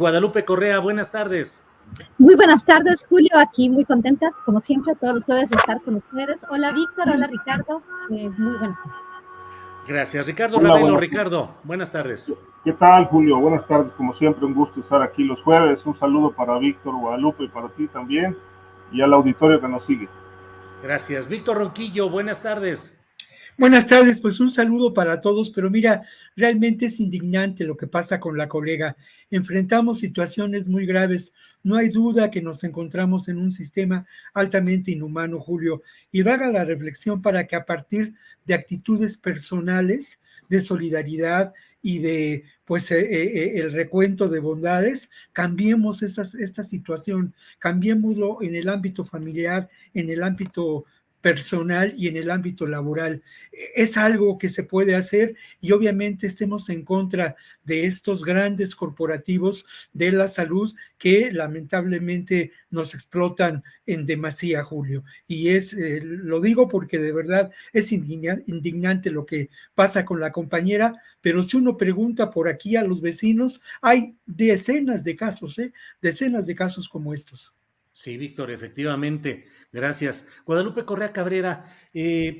Guadalupe Correa, buenas tardes. Muy buenas tardes, Julio. Aquí muy contenta, como siempre, todos los jueves de estar con ustedes. Hola, Víctor. Hola, Ricardo. Muy buenas tardes. Gracias. Ricardo Hola, Ravelo. buenas Ricardo, buenas tardes. ¿Qué tal, Julio? Buenas tardes, como siempre, un gusto estar aquí los jueves. Un saludo para Víctor, Guadalupe y para ti también, y al auditorio que nos sigue. Gracias. Víctor Ronquillo, buenas tardes. Buenas tardes, pues un saludo para todos, pero mira, realmente es indignante lo que pasa con la colega. Enfrentamos situaciones muy graves. No hay duda que nos encontramos en un sistema altamente inhumano, Julio, y haga la reflexión para que a partir de actitudes personales, de solidaridad y de pues el recuento de bondades, cambiemos esta situación, cambiémoslo en el ámbito familiar, en el ámbito personal y en el ámbito laboral. Es algo que se puede hacer y obviamente estemos en contra de estos grandes corporativos de la salud que lamentablemente nos explotan en demasía, Julio. Y lo digo porque de verdad es indignante lo que pasa con la compañera, pero si uno pregunta por aquí a los vecinos, hay decenas de casos, decenas de casos como estos. Sí, Víctor, efectivamente, gracias. Guadalupe Correa Cabrera,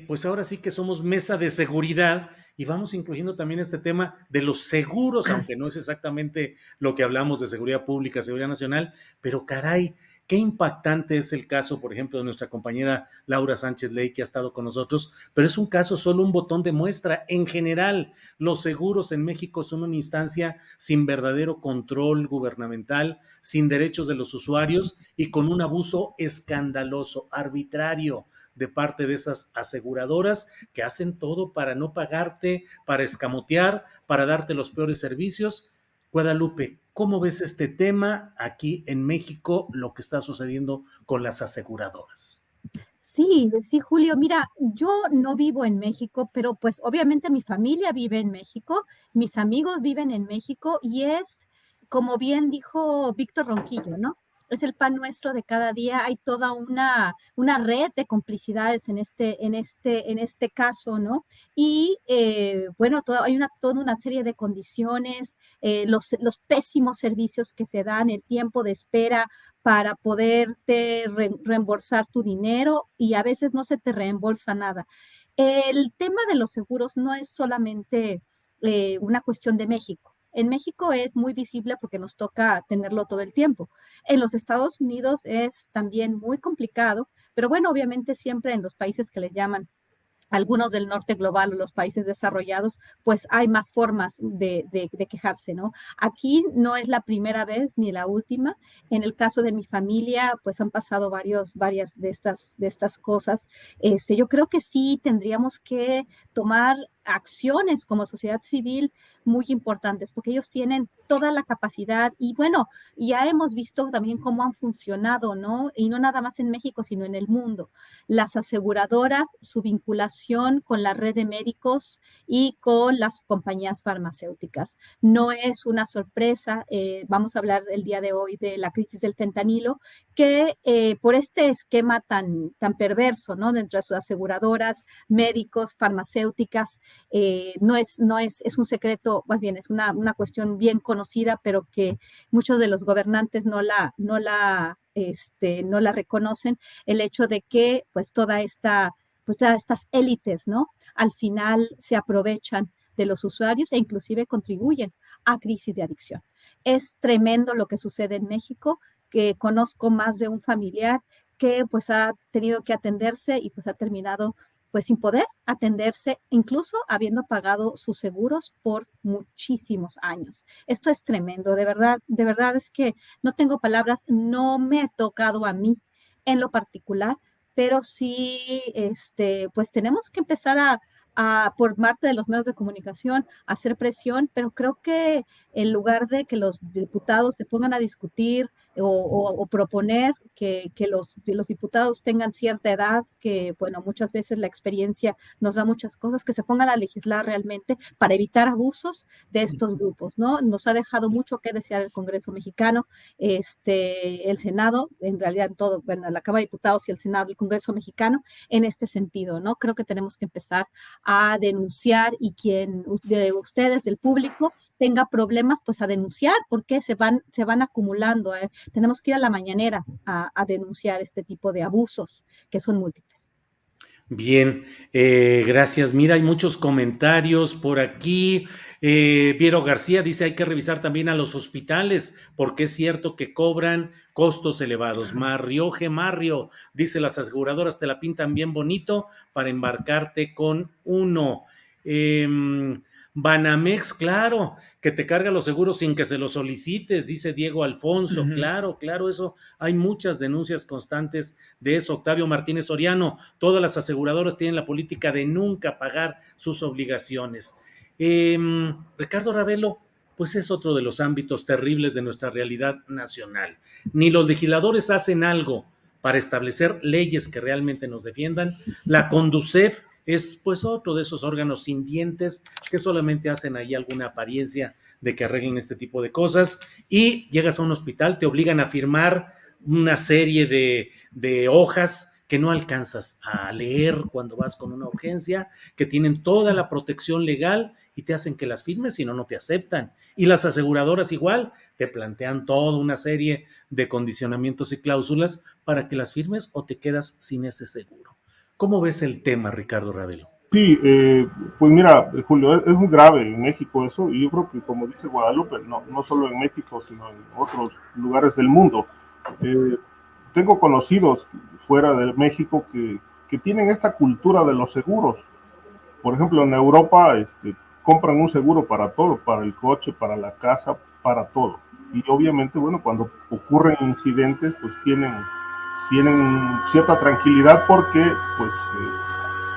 pues ahora sí que somos mesa de seguridad y vamos incluyendo también este tema de los seguros, aunque no es exactamente lo que hablamos de seguridad pública, seguridad nacional, pero caray, qué impactante es el caso, por ejemplo, de nuestra compañera Laura Sánchez Ley, que ha estado con nosotros, pero es un caso, solo un botón de muestra. En general, los seguros en México son una instancia sin verdadero control gubernamental, sin derechos de los usuarios y con un abuso escandaloso, arbitrario de parte de esas aseguradoras que hacen todo para no pagarte, para escamotear, para darte los peores servicios. Guadalupe, ¿cómo ves este tema aquí en México, lo que está sucediendo con las aseguradoras? Sí, sí, Julio. Mira, yo no vivo en México, pero pues obviamente mi familia vive en México, mis amigos viven en México y es, como bien dijo Víctor Ronquillo, ¿no? Es el pan nuestro de cada día. Hay toda una red de complicidades en este caso, ¿no? Y bueno, hay toda una serie de condiciones, los pésimos servicios que se dan, el tiempo de espera para poderte reembolsar tu dinero y a veces no se te reembolsa nada. El tema de los seguros no es solamente una cuestión de México. En México es muy visible porque nos toca tenerlo todo el tiempo. En los Estados Unidos es también muy complicado, pero bueno, obviamente siempre en los países que les llaman algunos del norte global o los países desarrollados, pues hay más formas de quejarse, ¿no? Aquí no es la primera vez ni la última. En el caso de mi familia, pues han pasado varias de estas cosas. Yo creo que sí tendríamos que tomar acciones como sociedad civil muy importantes, porque ellos tienen toda la capacidad y bueno, ya hemos visto también cómo han funcionado, ¿no? Y no nada más en México, sino en el mundo. Las aseguradoras, su vinculación con la red de médicos y con las compañías farmacéuticas. No es una sorpresa, vamos a hablar el día de hoy de la crisis del fentanilo, que por este esquema tan perverso, ¿no? Dentro de sus aseguradoras, médicos, farmacéuticas, es un secreto, más bien es una cuestión bien conocida, pero que muchos de los gobernantes no la reconocen, el hecho de que pues todas estas élites, ¿no? Al final se aprovechan de los usuarios e inclusive contribuyen a crisis de adicción. Es tremendo lo que sucede en México, que conozco más de un familiar que pues ha tenido que atenderse y pues ha terminado pues sin poder atenderse, incluso habiendo pagado sus seguros por muchísimos años. Esto es tremendo, de verdad es que no tengo palabras, no me ha tocado a mí en lo particular, pero sí, pues tenemos que empezar por parte de los medios de comunicación, a hacer presión, pero creo que en lugar de que los diputados se pongan a discutir o proponer que los diputados tengan cierta edad, que bueno, muchas veces la experiencia nos da muchas cosas, que se pongan a legislar realmente para evitar abusos de estos grupos, ¿no? Nos ha dejado mucho que desear el Congreso mexicano, el Senado, en realidad todo, bueno, la Cámara de Diputados y el Senado, el Congreso mexicano, en este sentido, ¿no? Creo que tenemos que empezar a denunciar y quien de ustedes, del público, tenga problemas, pues a denunciar, porque se van acumulando. Tenemos que ir a la mañanera a denunciar este tipo de abusos que son múltiples. Bien, gracias. Mira, hay muchos comentarios por aquí. Viero García dice, hay que revisar también a los hospitales, porque es cierto que cobran costos elevados. Mario G. Mario dice, las aseguradoras te la pintan bien bonito para embarcarte con uno. Banamex, claro, que te carga los seguros sin que se los solicites, dice Diego Alfonso. Claro, claro, eso, hay muchas denuncias constantes de eso. Octavio Martínez Soriano, todas las aseguradoras tienen la política de nunca pagar sus obligaciones. Ricardo Ravelo, pues es otro de los ámbitos terribles de nuestra realidad nacional. Ni los legisladores hacen algo para establecer leyes que realmente nos defiendan. La Conducef es pues otro de esos órganos sin dientes que solamente hacen ahí alguna apariencia de que arreglen este tipo de cosas, y llegas a un hospital, te obligan a firmar una serie de hojas que no alcanzas a leer cuando vas con una urgencia, que tienen toda la protección legal y te hacen que las firmes, si no, no te aceptan. Y las aseguradoras igual, te plantean toda una serie de condicionamientos y cláusulas para que las firmes o te quedas sin ese seguro. ¿Cómo ves el tema, Ricardo Ravelo? Sí, pues mira, Julio, es muy grave en México eso, y yo creo que como dice Guadalupe, no solo en México, sino en otros lugares del mundo. Tengo conocidos fuera de México que tienen esta cultura de los seguros. Por ejemplo, en Europa compran un seguro para todo, para el coche, para la casa, para todo. Y obviamente, bueno, cuando ocurren incidentes, pues tienen cierta tranquilidad porque pues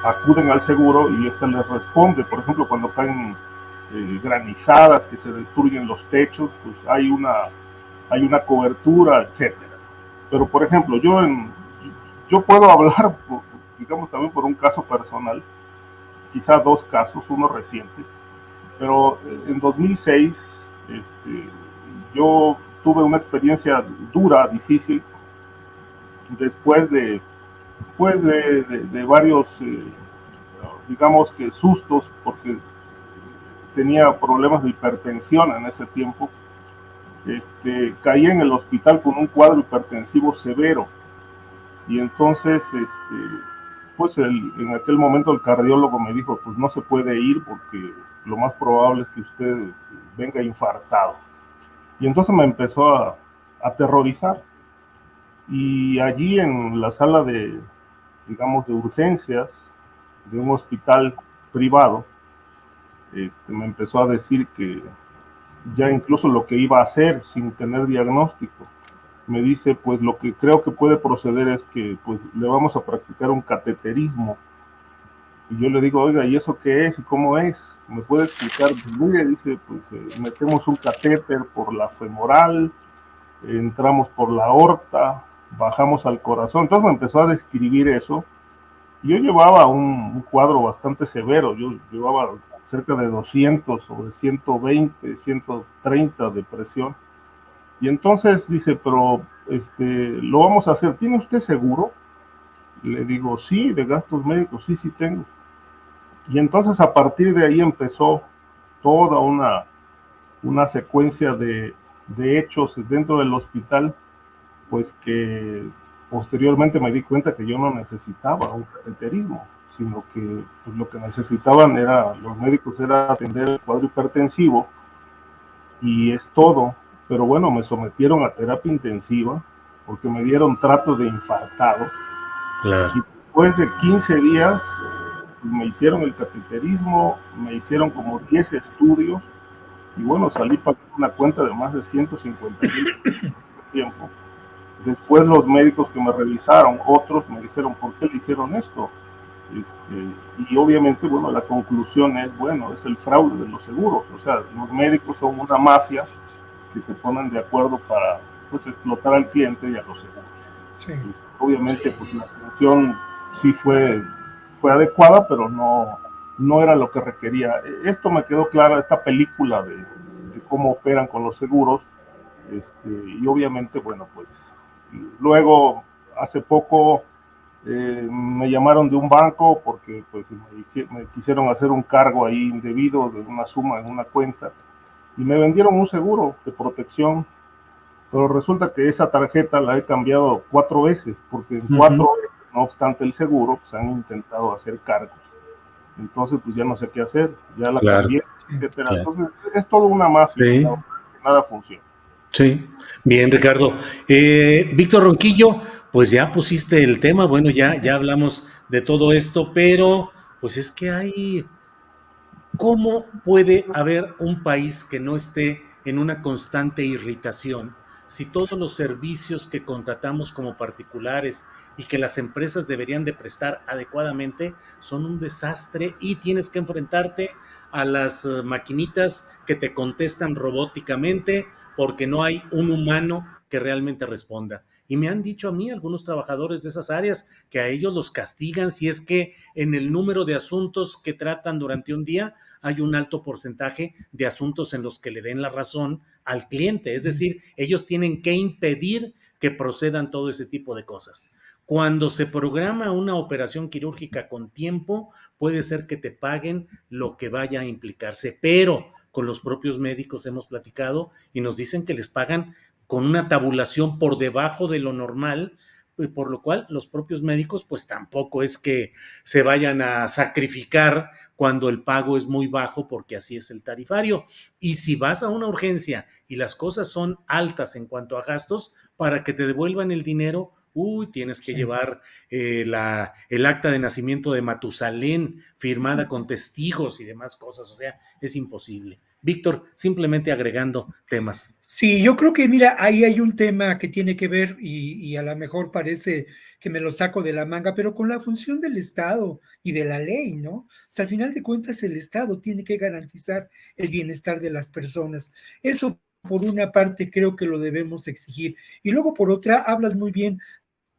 acuden al seguro y este les responde. Por ejemplo, cuando caen granizadas, que se destruyen los techos, pues hay una cobertura, etcétera. Pero por ejemplo, yo puedo hablar, digamos, también por un caso personal, quizá dos casos, uno reciente, pero en 2006 yo tuve una experiencia dura, difícil, después de varios, digamos que sustos, porque tenía problemas de hipertensión en ese tiempo. Caí en el hospital con un cuadro hipertensivo severo, y entonces pues en aquel momento el cardiólogo me dijo, pues no se puede ir porque lo más probable es que usted venga infartado. Y entonces me empezó a aterrorizar. Y allí en la sala digamos, de urgencias de un hospital privado, me empezó a decir que ya incluso lo que iba a hacer sin tener diagnóstico. Me dice, pues lo que creo que puede proceder es que pues le vamos a practicar un cateterismo. Y yo le digo, oiga, ¿y eso qué es y cómo es? ¿Me puede explicar? Mire, dice, pues metemos un catéter por la femoral, entramos por la aorta, bajamos al corazón. Entonces me empezó a describir eso. Yo llevaba un cuadro bastante severo, yo llevaba cerca de 200 sobre 120, 130 de presión. Y entonces dice, pero lo vamos a hacer, ¿tiene usted seguro? Le digo, sí, de gastos médicos, sí tengo. Y entonces a partir de ahí empezó toda una secuencia de hechos dentro del hospital, pues que posteriormente me di cuenta que yo no necesitaba un cateterismo, sino que pues, lo que necesitaban los médicos era atender el cuadro hipertensivo, y es todo. Pero bueno, me sometieron a terapia intensiva porque me dieron trato de infartado. Claro. Y después de 15 días me hicieron el cateterismo, me hicieron como 10 estudios, y bueno, salí pagando una cuenta de más de 150,000 tiempo. Después los médicos que me revisaron, otros me dijeron, ¿por qué le hicieron esto? Y obviamente, bueno, la conclusión es, bueno, es el fraude de los seguros. O sea, los médicos son una mafia que se ponen de acuerdo para pues explotar al cliente y a los seguros. Sí. Obviamente, pues la atención sí fue adecuada, pero no era lo que requería. Esto me quedó claro, esta película de cómo operan con los seguros, y obviamente, bueno, pues luego hace poco Me llamaron de un banco porque pues me quisieron hacer un cargo ahí indebido de una suma en una cuenta y me vendieron un seguro de protección, pero resulta que esa tarjeta la he cambiado 4 veces porque en 4 veces, no obstante el seguro, pues han intentado hacer cargos. Entonces pues ya no sé qué hacer, ya la cambié, etcétera. Entonces es todo una mafia, Sí. nada funciona. Sí, bien, Ricardo. Víctor Ronquillo, pues ya pusiste el tema, bueno, ya hablamos de todo esto, pero pues es que ¿cómo puede haber un país que no esté en una constante irritación si todos los servicios que contratamos como particulares y que las empresas deberían de prestar adecuadamente son un desastre y tienes que enfrentarte a las maquinitas que te contestan robóticamente porque no hay un humano que realmente responda? Y me han dicho a mí algunos trabajadores de esas áreas que a ellos los castigan si es que en el número de asuntos que tratan durante un día hay un alto porcentaje de asuntos en los que le den la razón al cliente. Es decir, ellos tienen que impedir que procedan todo ese tipo de cosas. Cuando se programa una operación quirúrgica con tiempo, puede ser que te paguen lo que vaya a implicarse, pero con los propios médicos hemos platicado y nos dicen que les pagan con una tabulación por debajo de lo normal, por lo cual los propios médicos pues tampoco es que se vayan a sacrificar cuando el pago es muy bajo, porque así es el tarifario. Y si vas a una urgencia y las cosas son altas en cuanto a gastos, para que te devuelvan el dinero, tienes que llevar el acta de nacimiento de Matusalén firmada con testigos y demás cosas, o sea, es imposible. Víctor, simplemente agregando temas. Sí, yo creo que, mira, ahí hay un tema que tiene que ver y a lo mejor parece que me lo saco de la manga, pero con la función del Estado y de la ley, ¿no? O sea, al final de cuentas, el Estado tiene que garantizar el bienestar de las personas. Eso, por una parte, creo que lo debemos exigir. Y luego, por otra, hablas muy bien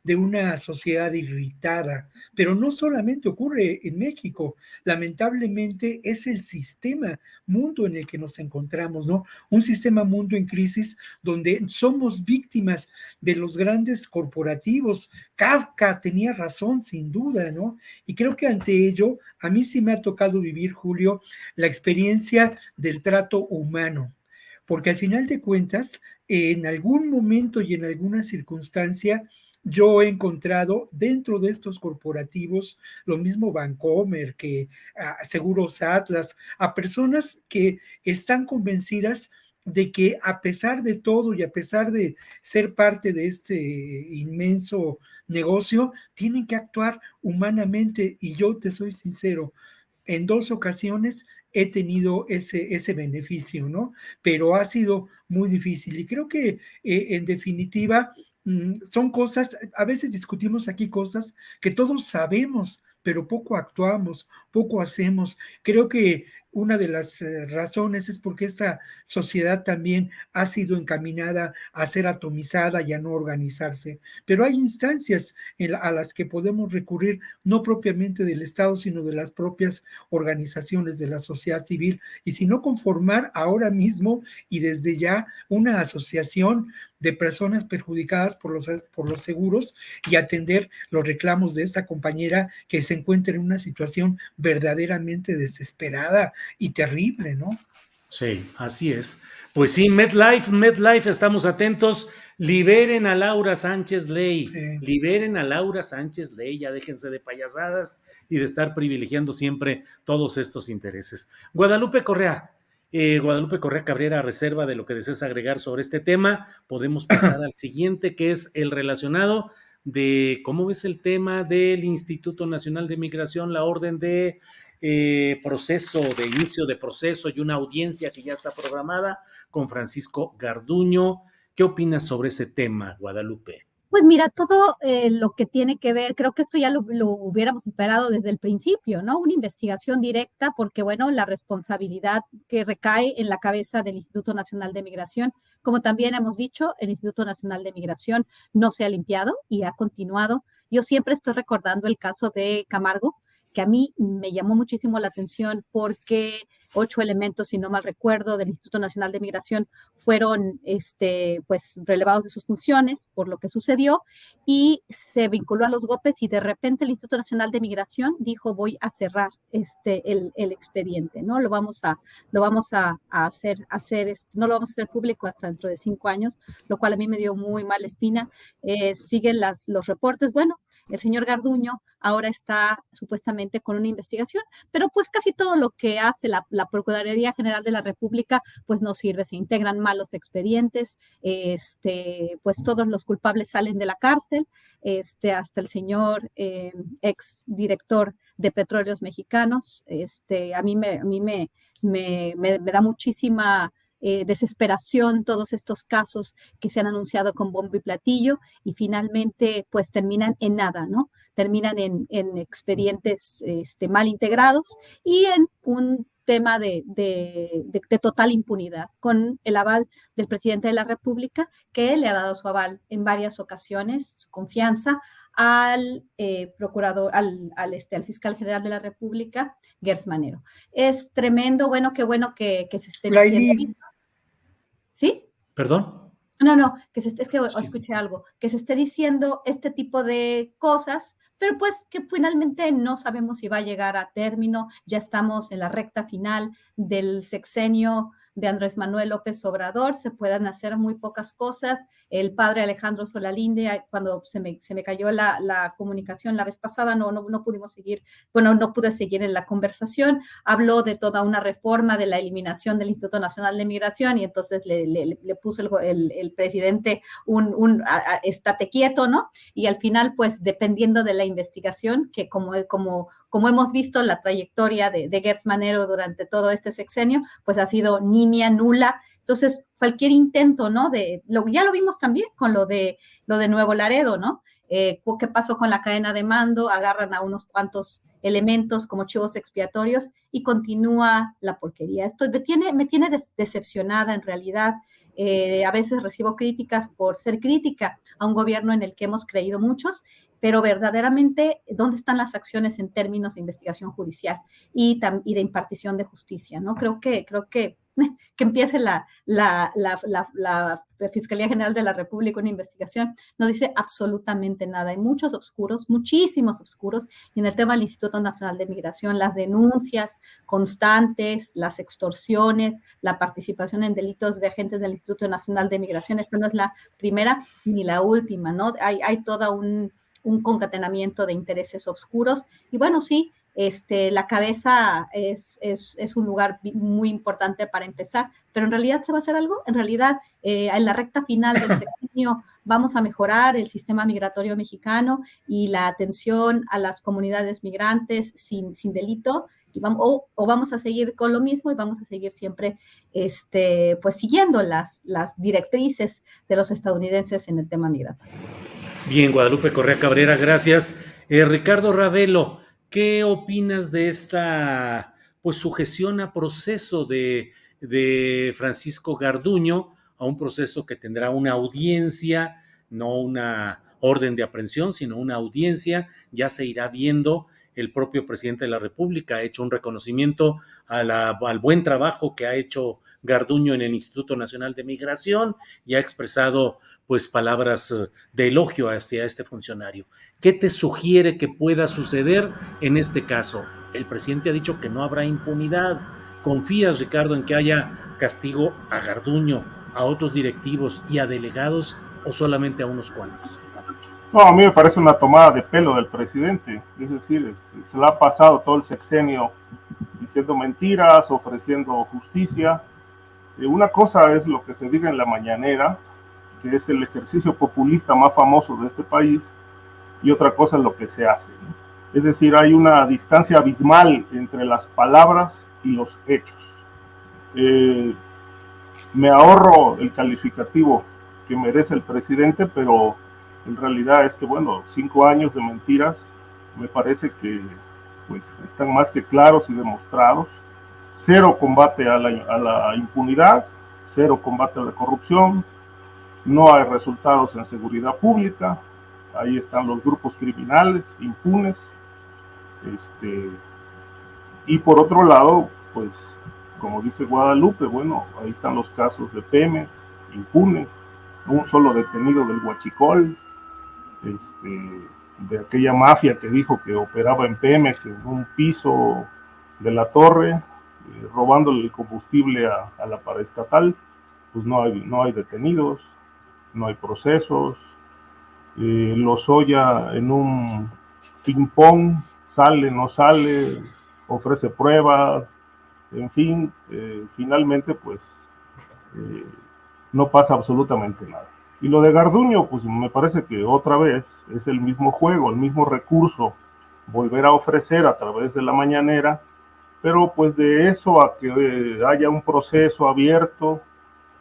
de una sociedad irritada, pero no solamente ocurre en México, lamentablemente es el sistema mundo en el que nos encontramos, ¿no? Un sistema mundo en crisis donde somos víctimas de los grandes corporativos. Kafka tenía razón, sin duda, ¿no? Y creo que ante ello, a mí sí me ha tocado vivir, Julio, la experiencia del trato humano, porque al final de cuentas, en algún momento y en alguna circunstancia, yo he encontrado dentro de estos corporativos, lo mismo Bancomer que Seguros Atlas, a personas que están convencidas de que a pesar de todo y a pesar de ser parte de este inmenso negocio, tienen que actuar humanamente. Y yo te soy sincero, en 2 ocasiones he tenido ese beneficio, ¿no? Pero ha sido muy difícil y creo que en definitiva son cosas, a veces discutimos aquí cosas que todos sabemos, pero poco actuamos, poco hacemos. Creo que una de las razones es porque esta sociedad también ha sido encaminada a ser atomizada y a no organizarse. Pero hay instancias a las que podemos recurrir, no propiamente del Estado, sino de las propias organizaciones de la sociedad civil, y si no conformar ahora mismo y desde ya una asociación de personas perjudicadas por los seguros y atender los reclamos de esta compañera que se encuentra en una situación verdaderamente desesperada y terrible, ¿no? Sí, así es. Pues sí, MetLife, estamos atentos. Liberen a Laura Sánchez Ley, liberen a Laura Sánchez Ley, ya déjense de payasadas y de estar privilegiando siempre todos estos intereses. Guadalupe Correa Cabrera, a reserva de lo que desees agregar sobre este tema, podemos pasar al siguiente, que es el relacionado de cómo ves el tema del Instituto Nacional de Migración, la orden de proceso, de inicio de proceso y una audiencia que ya está programada con Francisco Garduño. ¿Qué opinas sobre ese tema, Guadalupe? Pues mira, todo lo que tiene que ver, creo que esto ya lo hubiéramos esperado desde el principio, ¿no? Una investigación directa, porque bueno, la responsabilidad que recae en la cabeza del Instituto Nacional de Migración, como también hemos dicho, el Instituto Nacional de Migración no se ha limpiado y ha continuado. Yo siempre estoy recordando el caso de Camargo, que a mí me llamó muchísimo la atención porque 8 elementos, si no mal recuerdo, del Instituto Nacional de Migración fueron pues, relevados de sus funciones por lo que sucedió y se vinculó a los GOPES y de repente el Instituto Nacional de Migración dijo voy a cerrar el expediente, ¿no? Lo vamos a hacer no lo vamos a hacer público hasta dentro de 5 años, lo cual a mí me dio muy mala espina. Siguen los reportes. Bueno, el señor Garduño ahora está supuestamente con una investigación, pero pues casi todo lo que hace la Procuraduría General de la República pues no sirve, se integran mal los expedientes, pues todos los culpables salen de la cárcel, hasta el señor ex director de Petróleos Mexicanos, a mí me da muchísima desesperación todos estos casos que se han anunciado con bombo y platillo y finalmente pues terminan en nada, ¿no? Terminan en expedientes mal integrados y en un tema de total impunidad, con el aval del presidente de la República, que le ha dado su aval en varias ocasiones, su confianza al procurador, al fiscal general de la República, Gers Manero. Es tremendo, qué bueno que se esté diciendo. ¿Sí? ¿Perdón? No, es que Sí. escuché algo, que se esté diciendo este tipo de cosas, pero pues que finalmente no sabemos si va a llegar a término, ya estamos en la recta final del sexenio de Andrés Manuel López Obrador, se puedan hacer muy pocas cosas. El padre Alejandro Solalinde, cuando se me cayó la comunicación la vez pasada, no pudimos seguir, no pude seguir en la conversación, habló de toda una reforma de la eliminación del Instituto Nacional de Migración y entonces le puso el presidente estate quieto, ¿no? Y al final, pues, dependiendo de la investigación, que como hemos visto la trayectoria de Gers Manero durante todo este sexenio, pues ha sido nimia, nula. Entonces, cualquier intento, ¿no? Ya lo vimos también con lo de Nuevo Laredo, ¿no? ¿Qué pasó con la cadena de mando? Agarran a unos cuantos elementos como chivos expiatorios y continúa la porquería. Esto me tiene decepcionada en realidad. A veces recibo críticas por ser crítica a un gobierno en el que hemos creído muchos, pero verdaderamente, ¿dónde están las acciones en términos de investigación judicial y de impartición de justicia? ¿No? Creo que empiece la Fiscalía General de la República una investigación, no dice absolutamente nada. Hay muchos obscuros, muchísimos obscuros, y en el tema del Instituto Nacional de Migración, las denuncias constantes, las extorsiones, la participación en delitos de agentes del Instituto Nacional de Migración, esta no es la primera ni la última, ¿no? Hay todo un concatenamiento de intereses oscuros, y bueno, sí, la cabeza es un lugar muy importante para empezar, pero en realidad ¿se va a hacer algo? En realidad, en la recta final del sexenio vamos a mejorar el sistema migratorio mexicano y la atención a las comunidades migrantes sin delito, y vamos a seguir con lo mismo y vamos a seguir siempre pues siguiendo las directrices de los estadounidenses en el tema migratorio. Bien, Guadalupe Correa Cabrera, gracias. Ricardo Ravelo, ¿qué opinas de esta pues sujeción a proceso de Francisco Garduño, a un proceso que tendrá una audiencia, no una orden de aprehensión, sino una audiencia? Ya se irá viendo. El propio presidente de la República ha hecho un reconocimiento al buen trabajo que ha hecho Garduño en el Instituto Nacional de Migración y ha expresado pues palabras de elogio hacia este funcionario. ¿Qué te sugiere que pueda suceder en este caso? El presidente ha dicho que no habrá impunidad. ¿Confías, Ricardo, en que haya castigo a Garduño, a otros directivos y a delegados o solamente a unos cuantos? No, a mí me parece una tomada de pelo del presidente, es decir, se la ha pasado todo el sexenio diciendo mentiras, ofreciendo justicia. Una cosa es lo que se diga en la mañanera, que es el ejercicio populista más famoso de este país, y otra cosa es lo que se hace, ¿no? Es decir, hay una distancia abismal entre las palabras y los hechos. Me ahorro el calificativo que merece el presidente, pero en realidad es que, 5 años de mentiras me parece que pues, están más que claros y demostrados. Cero combate a la impunidad, cero combate a la corrupción, no hay resultados en seguridad pública, ahí están los grupos criminales impunes. Y por otro lado, pues, como dice Guadalupe, bueno, ahí están los casos de Pemex, impunes, un solo detenido del Huachicol, de aquella mafia que dijo que operaba en Pemex en un piso de la torre, robándole el combustible a la paraestatal. Pues no hay detenidos, no hay procesos. Lozoya en un ping-pong, sale, no sale, ofrece pruebas, en fin, finalmente pues no pasa absolutamente nada. Y lo de Garduño, pues me parece que otra vez es el mismo juego, el mismo recurso, volver a ofrecer a través de la mañanera, pero pues de eso a que haya un proceso abierto,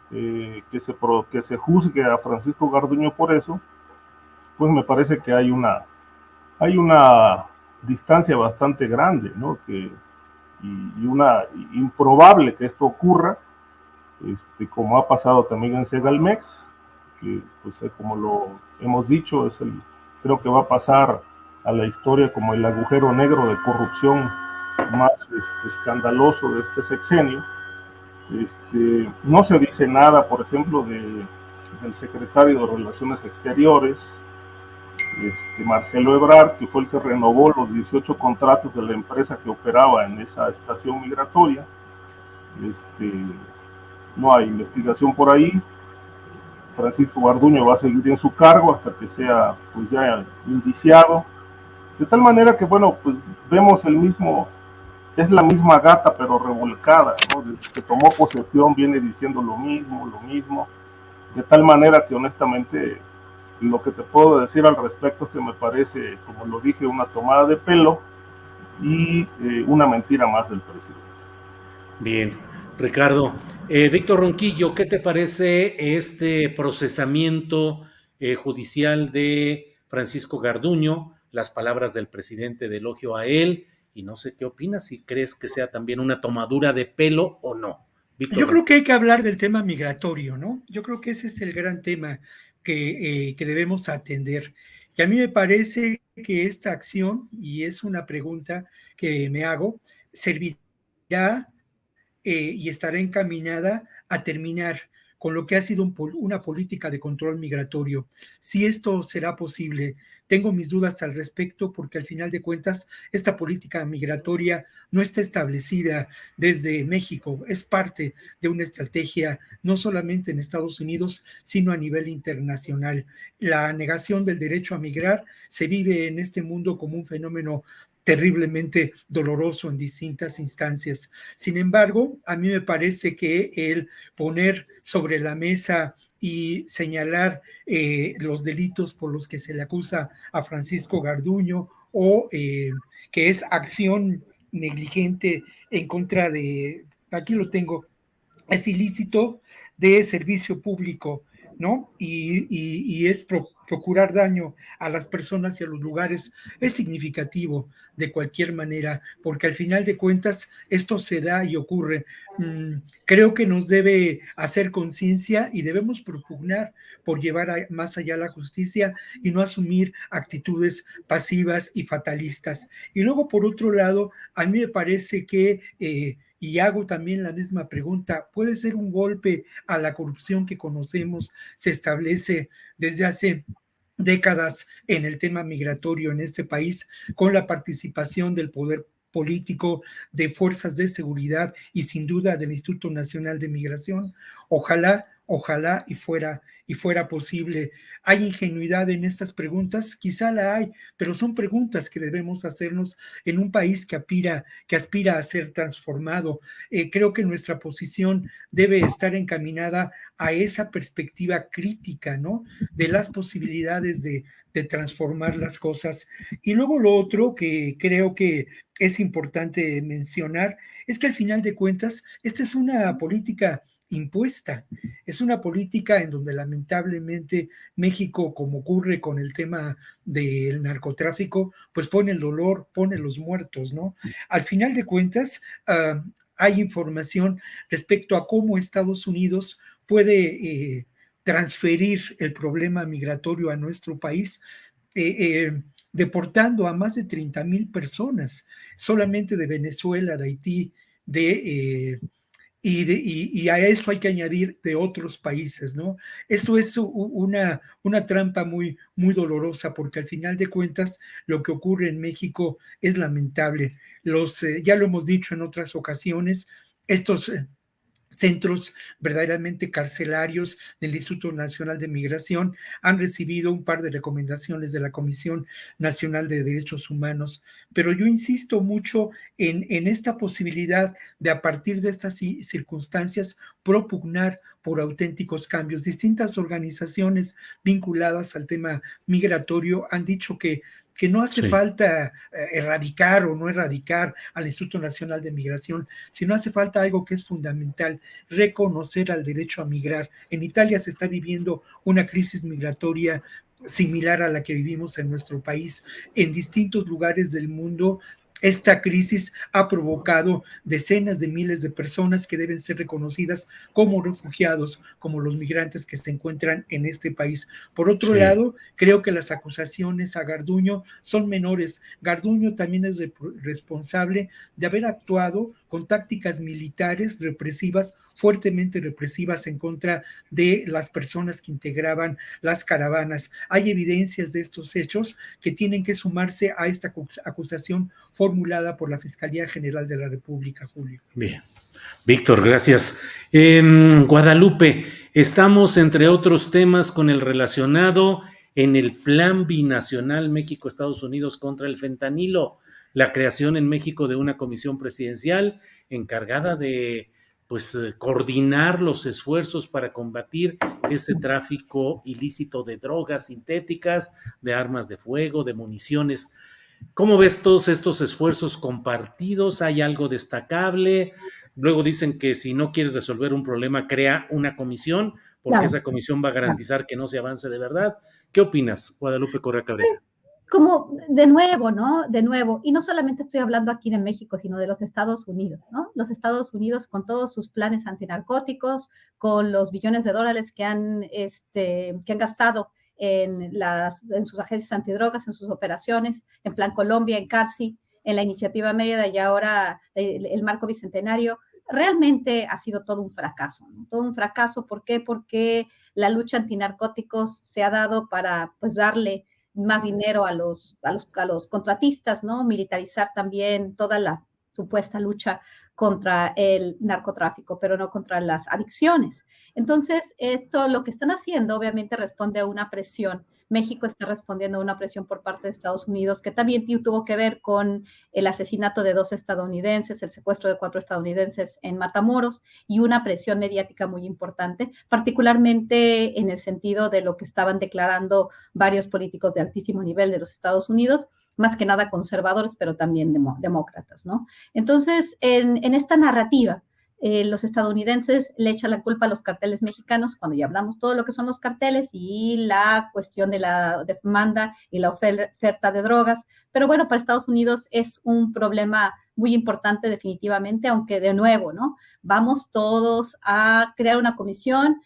que se juzgue a Francisco Garduño por eso, pues me parece que hay una distancia bastante grande, ¿no? Y una improbable que esto ocurra, como ha pasado también en Segalmex, que pues como lo hemos dicho, creo que va a pasar a la historia como el agujero negro de corrupción más escandaloso de este sexenio. No se dice nada, por ejemplo, del secretario de Relaciones Exteriores, Marcelo Ebrard, que fue el que renovó los 18 contratos de la empresa que operaba en esa estación migratoria. No hay investigación por ahí. Francisco Garduño va a seguir en su cargo hasta que sea pues ya indiciado. De tal manera que, bueno, pues vemos es la misma gata pero revolcada, ¿no? Desde que tomó posesión viene diciendo lo mismo. De tal manera que honestamente lo que te puedo decir al respecto es que me parece, como lo dije, una tomada de pelo y una mentira más del presidente. Bien, Ricardo. Víctor Ronquillo, ¿qué te parece este procesamiento judicial de Francisco Garduño? Las palabras del presidente de elogio a él, y no sé qué opinas, si crees que sea también una tomadura de pelo o no. Víctor Yo creo Ronquillo. que hay que hablar del tema migratorio, ¿no? Yo creo que ese es el gran tema que debemos atender. Y a mí me parece que esta acción, y es una pregunta que me hago, servirá y estará encaminada a terminar con lo que ha sido una política de control migratorio. Si esto será posible, tengo mis dudas al respecto porque al final de cuentas esta política migratoria no está establecida desde México, es parte de una estrategia no solamente en Estados Unidos, sino a nivel internacional. La negación del derecho a migrar se vive en este mundo como un fenómeno terriblemente doloroso en distintas instancias. Sin embargo, a mí me parece que el poner sobre la mesa y señalar los delitos por los que se le acusa a Francisco Garduño o que es acción negligente en contra de, aquí lo tengo, es ilícito de servicio público, ¿no? Y es procurar daño a las personas y a los lugares, es significativo de cualquier manera, porque al final de cuentas esto se da y ocurre. Creo que nos debe hacer conciencia y debemos propugnar por llevar más allá la justicia y no asumir actitudes pasivas y fatalistas. Y luego, por otro lado, a mí me parece que y hago también la misma pregunta, ¿puede ser un golpe a la corrupción que conocemos, se establece desde hace décadas en el tema migratorio en este país, con la participación del poder político, de fuerzas de seguridad y sin duda del Instituto Nacional de Migración? Ojalá y fuera posible. ¿Hay ingenuidad en estas preguntas? Quizá la hay, pero son preguntas que debemos hacernos en un país que aspira a ser transformado. Creo que nuestra posición debe estar encaminada a esa perspectiva crítica, ¿no? De las posibilidades de transformar las cosas. Y luego lo otro que creo que es importante mencionar es que al final de cuentas, esta es una política impuesta. Es una política en donde lamentablemente México, como ocurre con el tema del narcotráfico, pues pone el dolor, pone los muertos, ¿no? Al final de cuentas, hay información respecto a cómo Estados Unidos puede transferir el problema migratorio a nuestro país. deportando a más de 30,000 personas, solamente de Venezuela, de Haití, y a eso hay que añadir de otros países, ¿no? Esto es una trampa muy, muy dolorosa, porque al final de cuentas lo que ocurre en México es lamentable. Ya lo hemos dicho en otras ocasiones, estos centros verdaderamente carcelarios del Instituto Nacional de Migración han recibido un par de recomendaciones de la Comisión Nacional de Derechos Humanos, pero yo insisto mucho en esta posibilidad de, a partir de estas circunstancias, propugnar por auténticos cambios. Distintas organizaciones vinculadas al tema migratorio han dicho que no hace falta erradicar o no erradicar al Instituto Nacional de Migración, sino hace falta algo que es fundamental: reconocer al derecho a migrar. En Italia se está viviendo una crisis migratoria similar a la que vivimos en nuestro país. En distintos lugares del mundo, esta crisis ha provocado decenas de miles de personas que deben ser reconocidas como refugiados, como los migrantes que se encuentran en este país. Por otro lado, creo que las acusaciones a Garduño son menores. Garduño también es responsable de haber actuado con tácticas militares represivas, fuertemente represivas, en contra de las personas que integraban las caravanas. Hay evidencias de estos hechos que tienen que sumarse a esta acusación formulada por la Fiscalía General de la República, Julio. Bien. Víctor, gracias. Guadalupe, estamos, entre otros temas, con el relacionado en el Plan Binacional México-Estados Unidos contra el fentanilo, la creación en México de una comisión presidencial encargada de, pues, coordinar los esfuerzos para combatir ese tráfico ilícito de drogas sintéticas, de armas de fuego, de municiones. ¿Cómo ves todos estos esfuerzos compartidos? ¿Hay algo destacable? Luego dicen que si no quieres resolver un problema, crea una comisión, porque esa comisión va a garantizar que no se avance de verdad. ¿Qué opinas, Guadalupe Correa Cabrera? Pues, como de nuevo, ¿no? De nuevo, y no solamente estoy hablando aquí de México, sino de los Estados Unidos, ¿no? Los Estados Unidos, con todos sus planes antinarcóticos, con los billones de dólares que han gastado en sus agencias antidrogas, en sus operaciones, en Plan Colombia, en CARSI, en la iniciativa Mérida y ahora el Marco Bicentenario, realmente ha sido todo un fracaso, ¿no? Todo un fracaso. ¿Por qué? Porque la lucha antinarcóticos se ha dado para, pues, darle más dinero a los contratistas, ¿no? Militarizar también toda la supuesta lucha contra el narcotráfico, pero no contra las adicciones. Entonces, esto lo que están haciendo obviamente responde a una presión. México está respondiendo a una presión por parte de Estados Unidos, que también tuvo que ver con el asesinato de 2 estadounidenses, el secuestro de 4 estadounidenses en Matamoros, y una presión mediática muy importante, particularmente en el sentido de lo que estaban declarando varios políticos de altísimo nivel de los Estados Unidos, más que nada conservadores, pero también demócratas, ¿no? Entonces, en esta narrativa, los estadounidenses le echan la culpa a los carteles mexicanos, cuando ya hablamos todo lo que son los carteles y la cuestión de la demanda y la oferta de drogas. Pero bueno, para Estados Unidos es un problema muy importante definitivamente, aunque de nuevo, ¿no? Vamos todos a crear una comisión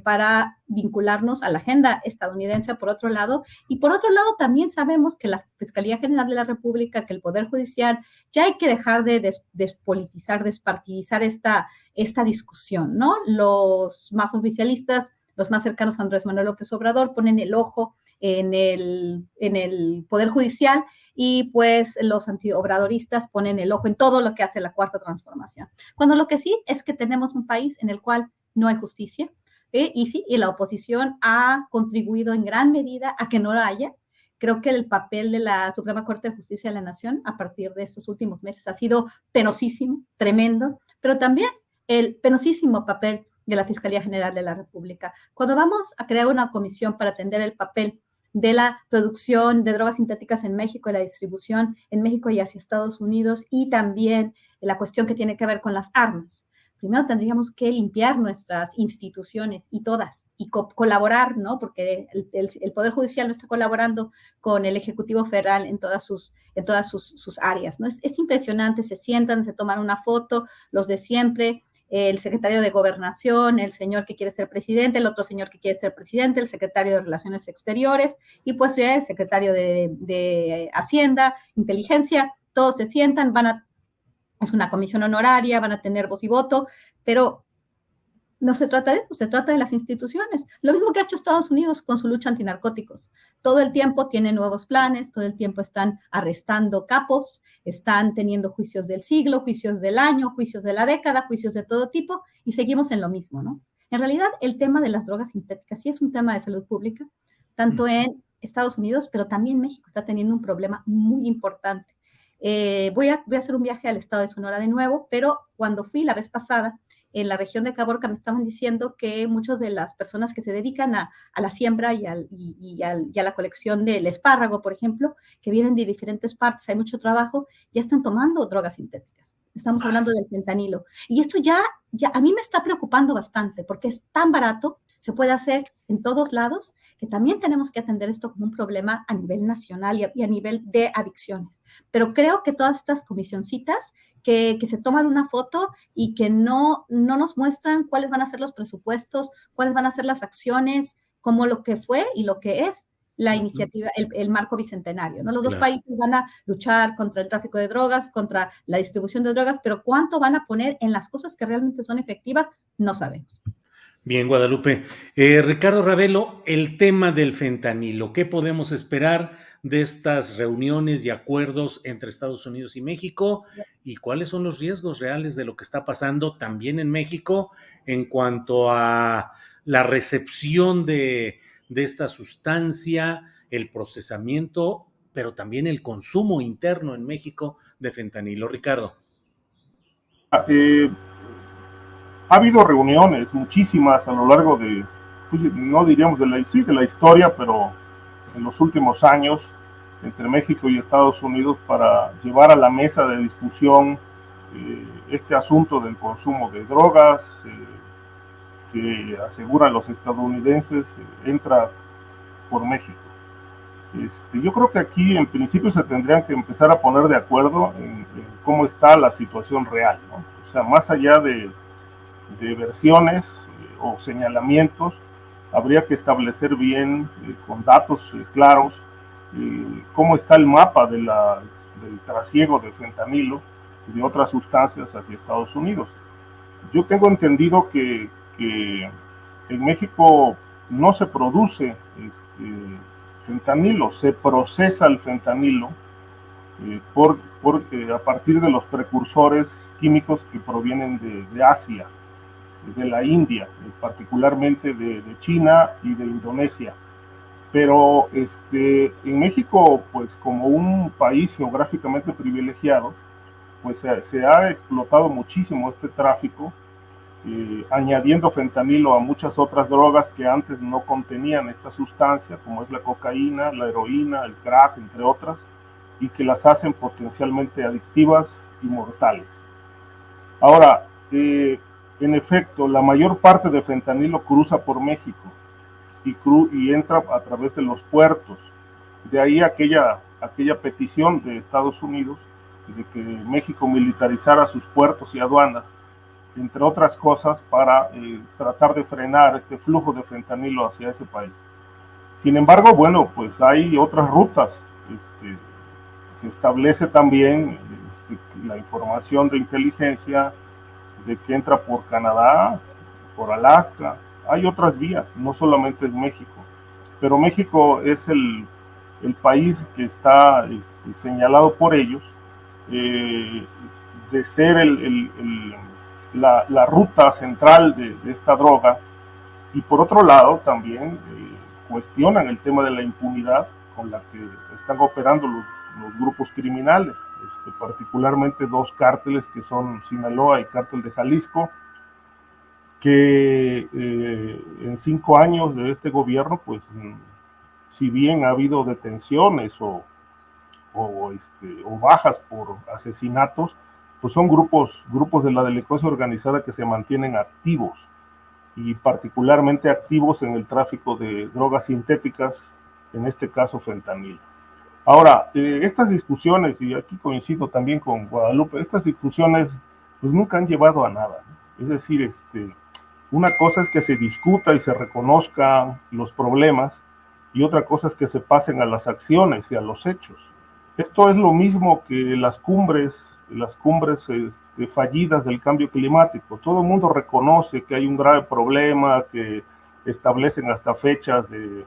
para vincularnos a la agenda estadounidense, por otro lado, y por otro lado también sabemos que la Fiscalía General de la República, que el Poder Judicial, ya hay que dejar de despolitizar, despartidizar esta discusión, ¿no? Los más oficialistas, los más cercanos a Andrés Manuel López Obrador, ponen el ojo en el Poder Judicial, y pues los antiobradoristas ponen el ojo en todo lo que hace la Cuarta Transformación. Cuando lo que sí es que tenemos un país en el cual no hay justicia, y sí, y la oposición ha contribuido en gran medida a que no la haya. Creo que el papel de la Suprema Corte de Justicia de la Nación a partir de estos últimos meses ha sido penosísimo, tremendo, pero también el penosísimo papel de la Fiscalía General de la República. Cuando vamos a crear una comisión para atender el papel de la producción de drogas sintéticas en México y la distribución en México y hacia Estados Unidos, y también la cuestión que tiene que ver con las armas, primero tendríamos que limpiar nuestras instituciones y todas, y colaborar, ¿no? Porque el Poder Judicial no está colaborando con el Ejecutivo Federal en todas sus áreas, ¿no? Es impresionante, se sientan, se toman una foto, los de siempre, el secretario de Gobernación, el señor que quiere ser presidente, el otro señor que quiere ser presidente, el secretario de Relaciones Exteriores, y pues ya el secretario de Hacienda, Inteligencia, todos se sientan, es una comisión honoraria, van a tener voz y voto, pero no se trata de eso, se trata de las instituciones. Lo mismo que ha hecho Estados Unidos con su lucha antinarcóticos. Todo el tiempo tienen nuevos planes, todo el tiempo están arrestando capos, están teniendo juicios del siglo, juicios del año, juicios de la década, juicios de todo tipo, y seguimos en lo mismo, ¿no? En realidad, el tema de las drogas sintéticas sí es un tema de salud pública, tanto en Estados Unidos, pero también México está teniendo un problema muy importante. Voy a hacer un viaje al estado de Sonora de nuevo, pero cuando fui la vez pasada, en la región de Caborca me estaban diciendo que muchas de las personas que se dedican a la siembra y a la colección del espárrago, por ejemplo, que vienen de diferentes partes, hay mucho trabajo, ya están tomando drogas sintéticas. Estamos hablando del fentanilo. Y esto ya a mí me está preocupando bastante porque es tan barato, se puede hacer en todos lados, que también tenemos que atender esto como un problema a nivel nacional y a nivel de adicciones. Pero creo que todas estas comisioncitas que se toman una foto y que no nos muestran cuáles van a ser los presupuestos, cuáles van a ser las acciones, como lo que fue y lo que es la iniciativa, el marco bicentenario, ¿no? Los dos países van a luchar contra el tráfico de drogas, contra la distribución de drogas, pero cuánto van a poner en las cosas que realmente son efectivas, no sabemos. Bien, Guadalupe. Ricardo Ravelo, el tema del fentanilo, ¿qué podemos esperar de estas reuniones y acuerdos entre Estados Unidos y México? ¿Y cuáles son los riesgos reales de lo que está pasando también en México en cuanto a la recepción de esta sustancia, el procesamiento, pero también el consumo interno en México de fentanilo? Ricardo. Ha habido reuniones, muchísimas, a lo largo de, pues, no diríamos de la historia, pero en los últimos años, entre México y Estados Unidos, para llevar a la mesa de discusión este asunto del consumo de drogas, que aseguran los estadounidenses, entra por México. Yo creo que aquí en principio se tendrían que empezar a poner de acuerdo en cómo está la situación real, ¿no? O sea, más allá de versiones o señalamientos, habría que establecer bien, con datos claros, cómo está el mapa del trasiego de fentanilo y de otras sustancias hacia Estados Unidos. Yo tengo entendido que en México no se produce fentanilo, se procesa el fentanilo a partir de los precursores químicos que provienen de Asia, de la India, particularmente de China y de Indonesia. Pero en México, pues como un país geográficamente privilegiado, pues se ha explotado muchísimo este tráfico, añadiendo fentanilo a muchas otras drogas que antes no contenían esta sustancia, como es la cocaína, la heroína, el crack, entre otras, y que las hacen potencialmente adictivas y mortales. Ahora, en efecto, la mayor parte de fentanilo cruza por México y entra a través de los puertos. De ahí aquella petición de Estados Unidos de que México militarizara sus puertos y aduanas, entre otras cosas, para tratar de frenar este flujo de fentanilo hacia ese país. Sin embargo, bueno, pues hay otras rutas. Se establece también la información de inteligencia de que entra por Canadá, por Alaska. Hay otras vías, no solamente es México. Pero México es el país que está señalado por ellos de ser la ruta central de esta droga. Y por otro lado también cuestionan el tema de la impunidad con la que están operando los grupos criminales, particularmente dos cárteles que son Sinaloa y Cártel de Jalisco, que en 5 años de este gobierno, pues si bien ha habido detenciones o bajas por asesinatos, pues son grupos de la delincuencia organizada que se mantienen activos, y particularmente activos en el tráfico de drogas sintéticas, en este caso fentanilo. Ahora, estas discusiones, y aquí coincido también con Guadalupe, estas discusiones pues nunca han llevado a nada, ¿no? Es decir, una cosa es que se discuta y se reconozcan los problemas y otra cosa es que se pasen a las acciones y a los hechos. Esto es lo mismo que las cumbres fallidas del cambio climático. Todo el mundo reconoce que hay un grave problema, que establecen hasta fechas de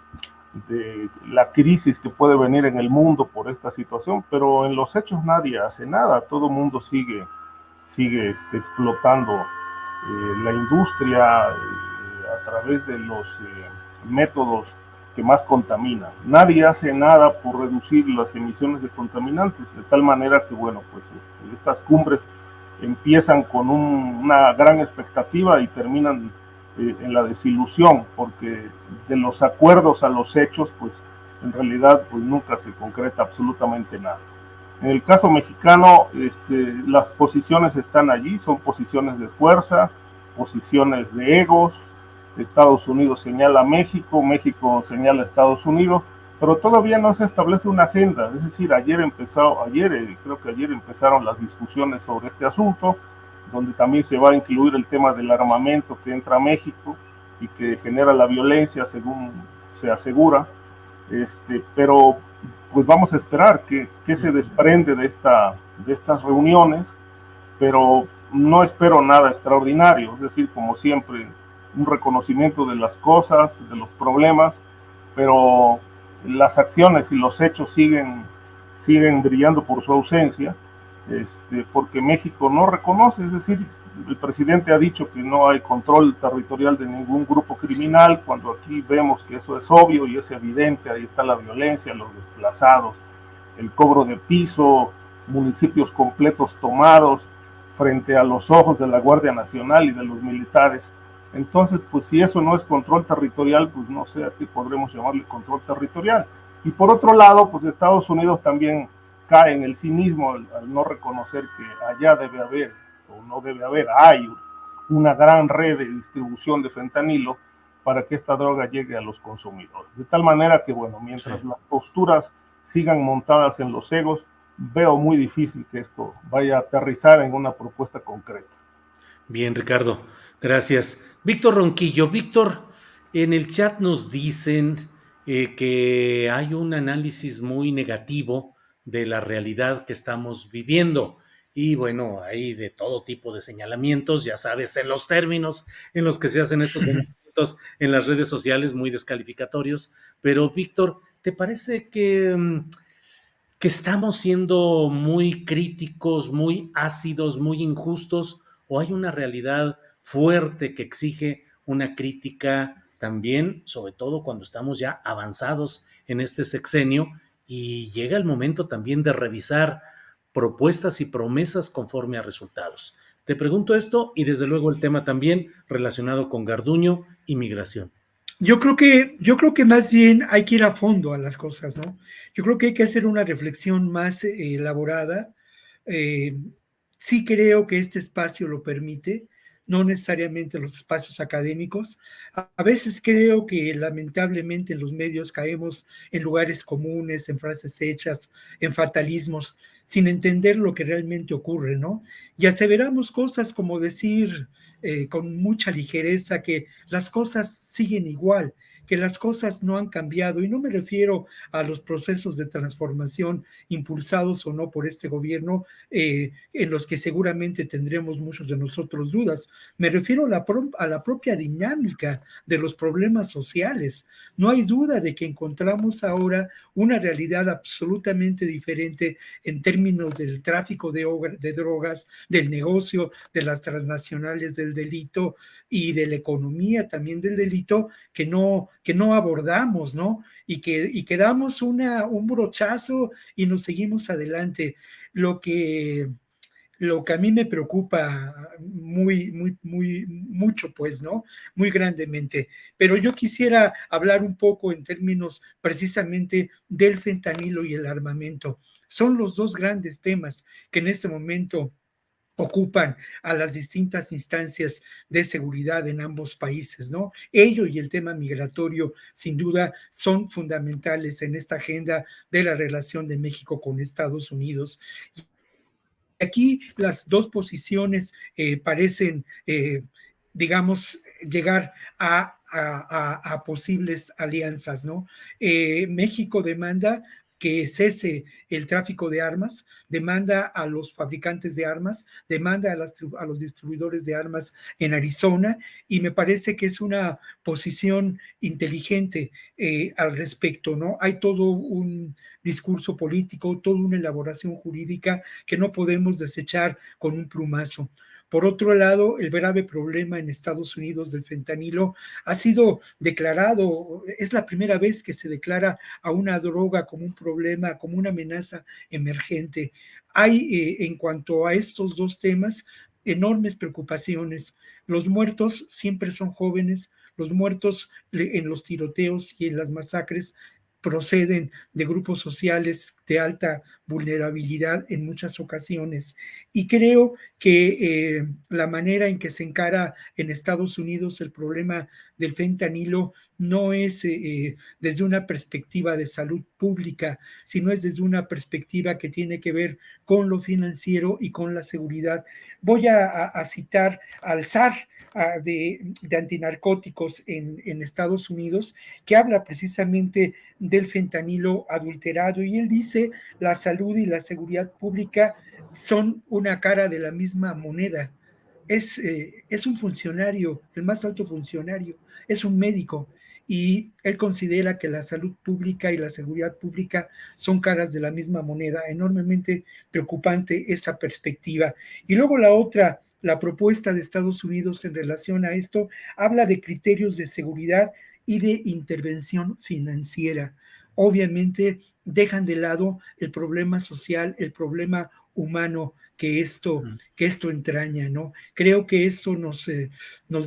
la crisis que puede venir en el mundo por esta situación, pero en los hechos nadie hace nada, todo el mundo sigue explotando la industria a través de los métodos que más contaminan. Nadie hace nada por reducir las emisiones de contaminantes, de tal manera que, bueno, pues estas cumbres empiezan con una gran expectativa y terminan en la desilusión, porque de los acuerdos a los hechos, pues en realidad pues nunca se concreta absolutamente nada. En el caso mexicano, las posiciones están allí, son posiciones de fuerza, posiciones de egos. Estados Unidos señala a México, México señala a Estados Unidos, pero todavía no se establece una agenda. Es decir, creo que ayer empezaron las discusiones sobre este asunto, donde también se va a incluir el tema del armamento que entra a México y que genera la violencia, según se asegura. Pero pues vamos a esperar qué se desprende de estas reuniones, pero no espero nada extraordinario, es decir, como siempre, un reconocimiento de las cosas, de los problemas, pero las acciones y los hechos siguen brillando por su ausencia, porque México no reconoce, es decir, el presidente ha dicho que no hay control territorial de ningún grupo criminal, cuando aquí vemos que eso es obvio y es evidente, ahí está la violencia, los desplazados, el cobro de piso, municipios completos tomados frente a los ojos de la Guardia Nacional y de los militares. Entonces, pues si eso no es control territorial, pues no sé a qué podremos llamarle control territorial. Y por otro lado, pues Estados Unidos también cae en el cinismo al no reconocer que allá debe haber, o no debe haber, hay una gran red de distribución de fentanilo para que esta droga llegue a los consumidores. De tal manera que, bueno, mientras las posturas sigan montadas en los egos, veo muy difícil que esto vaya a aterrizar en una propuesta concreta. Bien, Ricardo, gracias. Víctor Ronquillo, Víctor, en el chat nos dicen que hay un análisis muy negativo de la realidad que estamos viviendo. Y bueno, hay de todo tipo de señalamientos, ya sabes, en los términos en los que se hacen estos señalamientos en las redes sociales, muy descalificatorios. Pero, Víctor, ¿te parece que estamos siendo muy críticos, muy ácidos, muy injustos, o hay una realidad fuerte que exige una crítica también, sobre todo cuando estamos ya avanzados en este sexenio y llega el momento también de revisar propuestas y promesas conforme a resultados? Te pregunto esto y desde luego el tema también relacionado con Garduño y migración. Yo creo que más bien hay que ir a fondo a las cosas, ¿no? Yo creo que hay que hacer una reflexión más elaborada. Eh, sí creo que este espacio lo permite, no necesariamente los espacios académicos. A veces creo que lamentablemente en los medios caemos en lugares comunes, en frases hechas, en fatalismos, sin entender lo que realmente ocurre, ¿no? Y aseveramos cosas como decir con mucha ligereza que las cosas siguen igual, que las cosas no han cambiado, y no me refiero a los procesos de transformación impulsados o no por este gobierno, en los que seguramente tendremos muchos de nosotros dudas. Me refiero a la propia dinámica de los problemas sociales. No hay duda de que encontramos ahora una realidad absolutamente diferente en términos del tráfico de drogas, del negocio, de las transnacionales del delito y de la economía también del delito que no abordamos, ¿no? Y que damos un brochazo y nos seguimos adelante. Lo que a mí me preocupa mucho, pues, ¿no? Muy grandemente. Pero yo quisiera hablar un poco en términos precisamente del fentanilo y el armamento. Son los dos grandes temas que en este momento ocupan a las distintas instancias de seguridad en ambos países, ¿no? Ello y el tema migratorio, sin duda, son fundamentales en esta agenda de la relación de México con Estados Unidos. Aquí las dos posiciones parecen, digamos, llegar a posibles alianzas, ¿no? México demanda que cese el tráfico de armas, demanda a los fabricantes de armas, demanda a los distribuidores de armas en Arizona, y me parece que es una posición inteligente al respecto, ¿no? Hay todo un discurso político, toda una elaboración jurídica que no podemos desechar con un plumazo. Por otro lado, el grave problema en Estados Unidos del fentanilo ha sido declarado, es la primera vez que se declara a una droga como un problema, como una amenaza emergente. Hay, en cuanto a estos dos temas, enormes preocupaciones. Los muertos siempre son jóvenes, los muertos en los tiroteos y en las masacres proceden de grupos sociales de alta vulnerabilidad en muchas ocasiones. Y creo que la manera en que se encara en Estados Unidos el problema del fentanilo no es desde una perspectiva de salud pública, sino es desde una perspectiva que tiene que ver con lo financiero y con la seguridad. Voy a citar al zar de antinarcóticos en Estados Unidos, que habla precisamente del fentanilo adulterado, y él dice: la salud y la seguridad pública son una cara de la misma moneda. Es un funcionario, el más alto funcionario, es un médico, y él considera que la salud pública y la seguridad pública son caras de la misma moneda. Enormemente preocupante esa perspectiva. Y luego la otra, la propuesta de Estados Unidos en relación a esto, habla de criterios de seguridad y de intervención financiera. Obviamente dejan de lado el problema social, el problema humano que esto entraña, ¿no? Creo que esto nos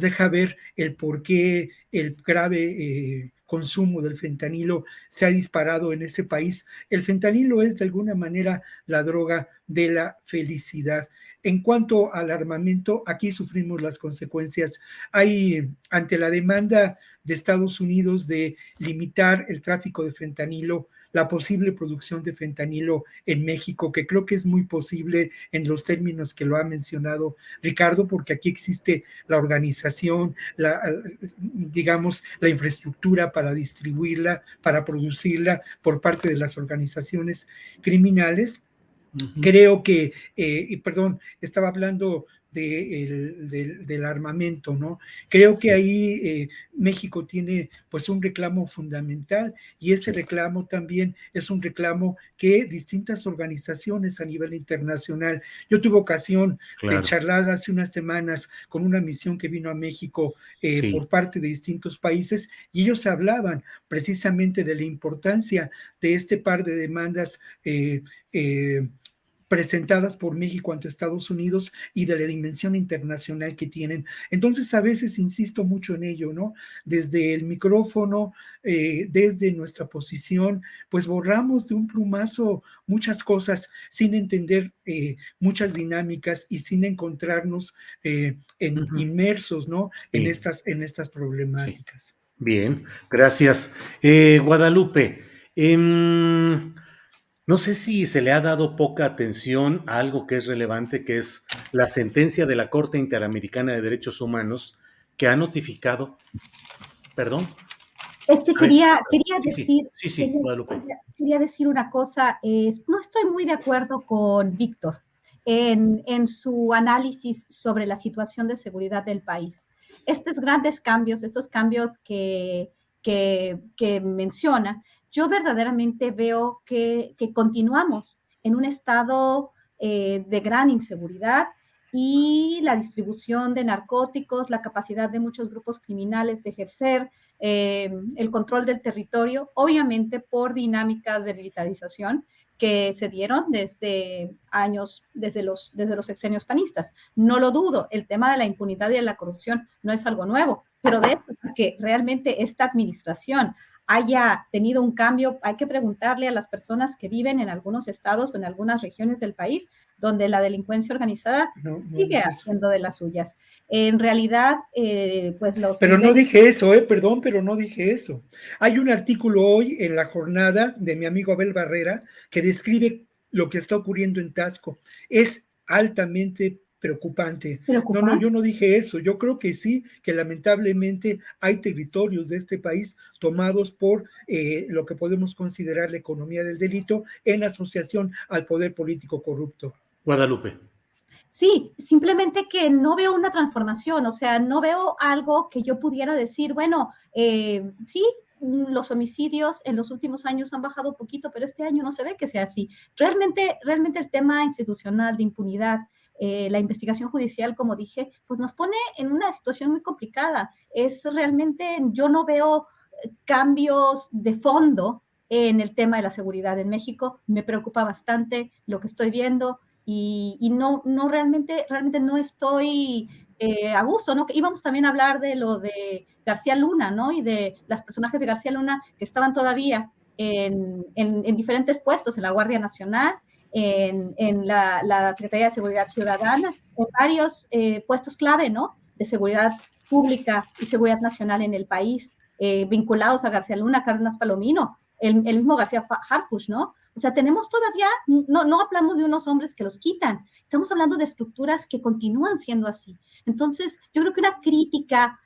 deja ver el por qué el grave consumo del fentanilo se ha disparado en ese país. El fentanilo es de alguna manera la droga de la felicidad. En cuanto al armamento, aquí sufrimos las consecuencias. Hay, ante la demanda de Estados Unidos de limitar el tráfico de fentanilo, la posible producción de fentanilo en México, que creo que es muy posible en los términos que lo ha mencionado Ricardo, porque aquí existe la organización, digamos, la infraestructura para distribuirla, para producirla por parte de las organizaciones criminales. Creo que, perdón, estaba hablando del armamento, ¿no? Creo que ahí México tiene pues un reclamo fundamental, y ese reclamo también es un reclamo que distintas organizaciones a nivel internacional. Yo tuve ocasión de charlar hace unas semanas con una misión que vino a México por parte de distintos países, y ellos hablaban precisamente de la importancia de este par de demandas presentadas por México ante Estados Unidos y de la dimensión internacional que tienen. Entonces, a veces insisto mucho en ello, ¿no? Desde el micrófono, desde nuestra posición, pues borramos de un plumazo muchas cosas sin entender muchas dinámicas y sin encontrarnos inmersos, ¿no? En estas problemáticas. Bien, gracias. Guadalupe, no sé si se le ha dado poca atención a algo que es relevante, que es la sentencia de la Corte Interamericana de Derechos Humanos, que ha notificado, perdón. Es que quería decir una cosa. No estoy muy de acuerdo con Víctor en su análisis sobre la situación de seguridad del país. Estos grandes cambios, estos cambios que menciona, yo verdaderamente veo que continuamos en un estado de gran inseguridad, y la distribución de narcóticos, la capacidad de muchos grupos criminales de ejercer el control del territorio, obviamente por dinámicas de militarización que se dieron desde los sexenios panistas. No lo dudo, el tema de la impunidad y de la corrupción no es algo nuevo, pero de eso, que realmente esta administración haya tenido un cambio, hay que preguntarle a las personas que viven en algunos estados o en algunas regiones del país donde la delincuencia organizada sigue haciendo de las suyas. En realidad, pues los... Pero no dije eso, perdón, pero no dije eso. Hay un artículo hoy en La Jornada de mi amigo Abel Barrera que describe lo que está ocurriendo en Taxco. Es altamente preocupante. No, ¿Preocupante? yo no dije eso. Yo creo que sí, que lamentablemente hay territorios de este país tomados por lo que podemos considerar la economía del delito en asociación al poder político corrupto. Guadalupe. Sí, simplemente que no veo una transformación, o sea, no veo algo que yo pudiera decir, bueno, sí, los homicidios en los últimos años han bajado un poquito, pero este año no se ve que sea así. Realmente el tema institucional de impunidad, la investigación judicial, como dije, pues nos pone en una situación muy complicada. Es realmente, yo no veo cambios de fondo en el tema de la seguridad en México. Me preocupa bastante lo que estoy viendo y no realmente no estoy a gusto, ¿no? Que íbamos también a hablar de lo de García Luna, ¿no? Y de los personajes de García Luna que estaban todavía en diferentes puestos, en la Guardia Nacional, en la Secretaría de Seguridad Ciudadana, en varios puestos clave, ¿no? De seguridad pública y seguridad nacional en el país, vinculados a García Luna, Cárdenas Palomino, el mismo García Harfuch, ¿no? O sea, tenemos todavía, no hablamos de unos hombres que los quitan, estamos hablando de estructuras que continúan siendo así. Entonces, yo creo que una crítica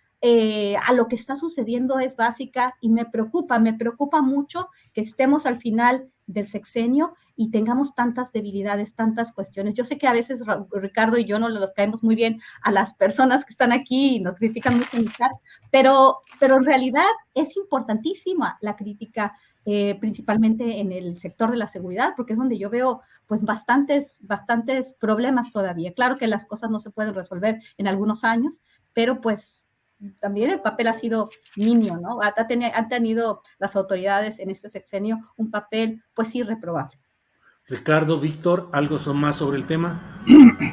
a lo que está sucediendo es básica y me preocupa mucho que estemos al final del sexenio y tengamos tantas debilidades, tantas cuestiones. Yo sé que a veces Ricardo y yo no los caemos muy bien a las personas que están aquí y nos critican mucho en el chat, pero en realidad es importantísima la crítica, principalmente en el sector de la seguridad, porque es donde yo veo pues bastantes problemas todavía. Claro que las cosas no se pueden resolver en algunos años, pero pues también el papel ha sido nimio, ¿no? Han tenido las autoridades en este sexenio un papel pues sí reprobable. Ricardo, Víctor, ¿algo más sobre el tema?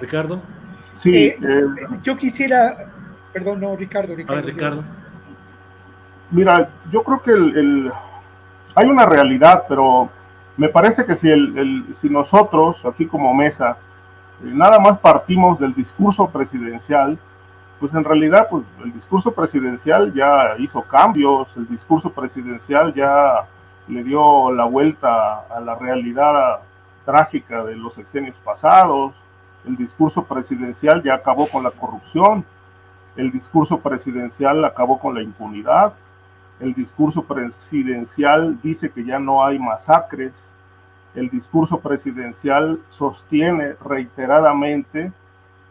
Ricardo. Sí, yo quisiera, perdón, no, Ricardo. A ver, Ricardo. Mira, yo creo que hay una realidad, pero me parece que si nosotros, aquí como mesa, nada más partimos del discurso presidencial, pues en realidad pues, el discurso presidencial ya hizo cambios, el discurso presidencial ya le dio la vuelta a la realidad trágica de los sexenios pasados, el discurso presidencial ya acabó con la corrupción, el discurso presidencial acabó con la impunidad, el discurso presidencial dice que ya no hay masacres, el discurso presidencial sostiene reiteradamente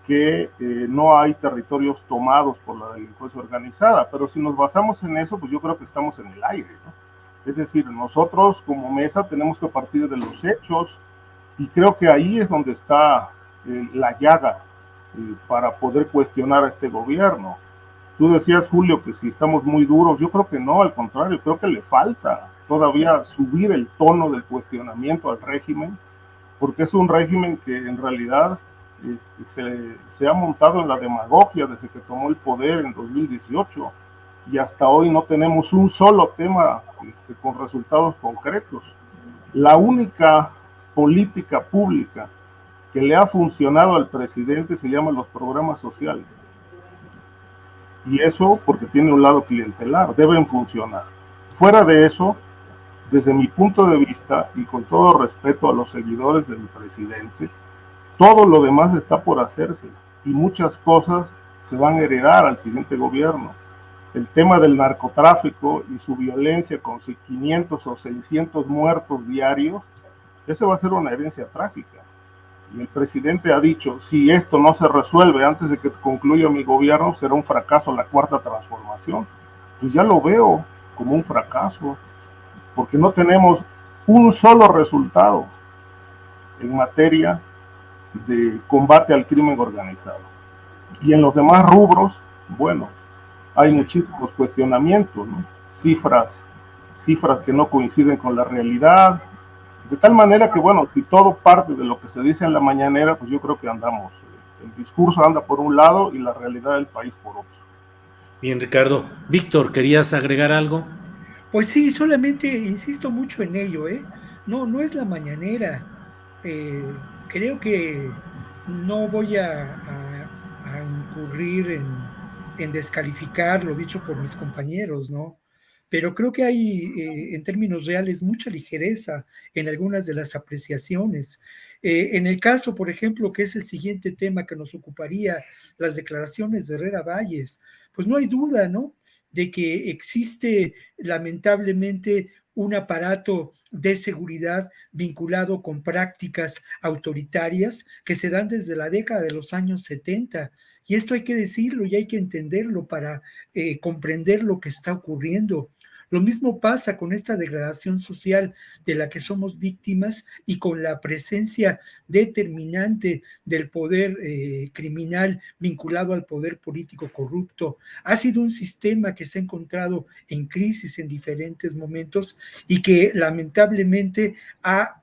que no hay territorios tomados por la delincuencia organizada, pero si nos basamos en eso, pues yo creo que estamos en el aire, ¿no? Es decir, nosotros como mesa tenemos que partir de los hechos y creo que ahí es donde está la llaga para poder cuestionar a este gobierno. Tú decías, Julio, que si estamos muy duros, yo creo que no, al contrario, creo que le falta todavía subir el tono del cuestionamiento al régimen, porque es un régimen que en realidad se ha montado en la demagogia desde que tomó el poder en 2018 y hasta hoy no tenemos un solo tema con resultados concretos. La única política pública que le ha funcionado al presidente se llama los programas sociales. Y eso porque tiene un lado clientelar, deben funcionar. Fuera de eso, desde mi punto de vista y con todo respeto a los seguidores del presidente, todo lo demás está por hacerse y muchas cosas se van a heredar al siguiente gobierno. El tema del narcotráfico y su violencia con 500 o 600 muertos diarios, esa va a ser una herencia trágica. Y el presidente ha dicho, si esto no se resuelve antes de que concluya mi gobierno, será un fracaso la cuarta transformación. Pues ya lo veo como un fracaso, porque no tenemos un solo resultado en materia de combate al crimen organizado. Y en los demás rubros, bueno, hay muchísimos cuestionamientos, ¿no? Cifras que no coinciden con la realidad, de tal manera que, bueno, si todo parte de lo que se dice en la mañanera, pues yo creo que andamos, el discurso anda por un lado y la realidad del país por otro. Bien, Ricardo. Víctor, ¿querías agregar algo? Pues sí, solamente insisto mucho en ello, ¿eh? No es la mañanera. Creo que no voy a incurrir en descalificar lo dicho por mis compañeros, ¿no? Pero creo que hay, en términos reales, mucha ligereza en algunas de las apreciaciones. En el caso, por ejemplo, que es el siguiente tema que nos ocuparía, las declaraciones de Herrera Valles, pues no hay duda, ¿no?, de que existe lamentablemente un aparato de seguridad vinculado con prácticas autoritarias que se dan desde la década de los años 70. Y esto hay que decirlo y hay que entenderlo para comprender lo que está ocurriendo. Lo mismo pasa con esta degradación social de la que somos víctimas y con la presencia determinante del poder criminal vinculado al poder político corrupto. Ha sido un sistema que se ha encontrado en crisis en diferentes momentos y que lamentablemente ha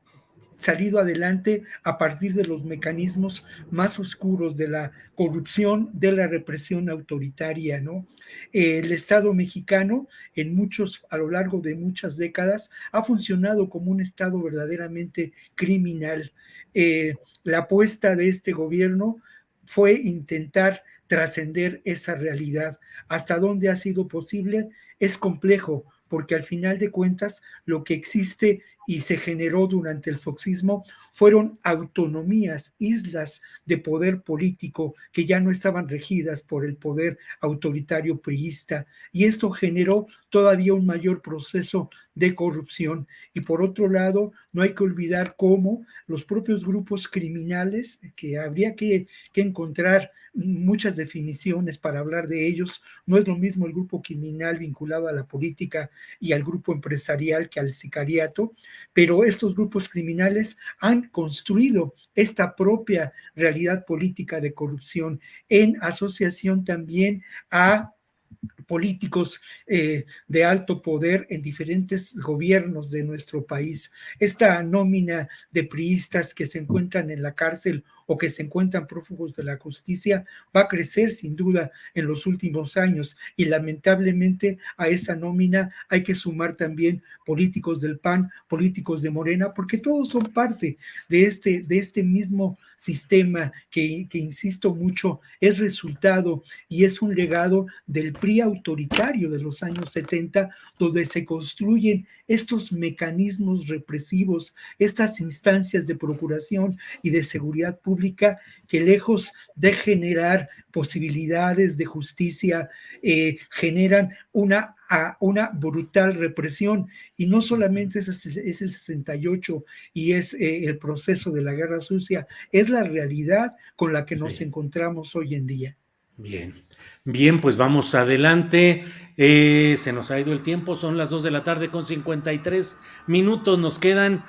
salido adelante a partir de los mecanismos más oscuros de la corrupción, de la represión autoritaria, ¿no? El Estado mexicano, a lo largo de muchas décadas, ha funcionado como un Estado verdaderamente criminal. La apuesta de este gobierno fue intentar trascender esa realidad. ¿Hasta dónde ha sido posible? Es complejo, porque al final de cuentas lo que existe y se generó durante el foxismo fueron autonomías, islas de poder político que ya no estaban regidas por el poder autoritario priista, y esto generó todavía un mayor proceso de corrupción. Y por otro lado, no hay que olvidar cómo los propios grupos criminales, que habría que encontrar muchas definiciones para hablar de ellos, no es lo mismo el grupo criminal vinculado a la política y al grupo empresarial que al sicariato, pero estos grupos criminales han construido esta propia realidad política de corrupción en asociación también a políticos de alto poder en diferentes gobiernos de nuestro país. Esta nómina de priistas que se encuentran en la cárcel o que se encuentran prófugos de la justicia va a crecer sin duda en los últimos años, y lamentablemente a esa nómina hay que sumar también políticos del PAN, políticos de Morena, porque todos son parte de este mismo sistema que insisto mucho, es resultado y es un legado del PRI autoritario de los años 70, donde se construyen estos mecanismos represivos, estas instancias de procuración y de seguridad pública que, lejos de generar posibilidades de justicia, generan una brutal represión. Y no solamente es el 68 y es el proceso de la guerra sucia, es la realidad con la que nos encontramos hoy en día. Bien, bien, pues vamos adelante. Se nos ha ido el tiempo, son las 2 de la tarde con 53 minutos. Nos quedan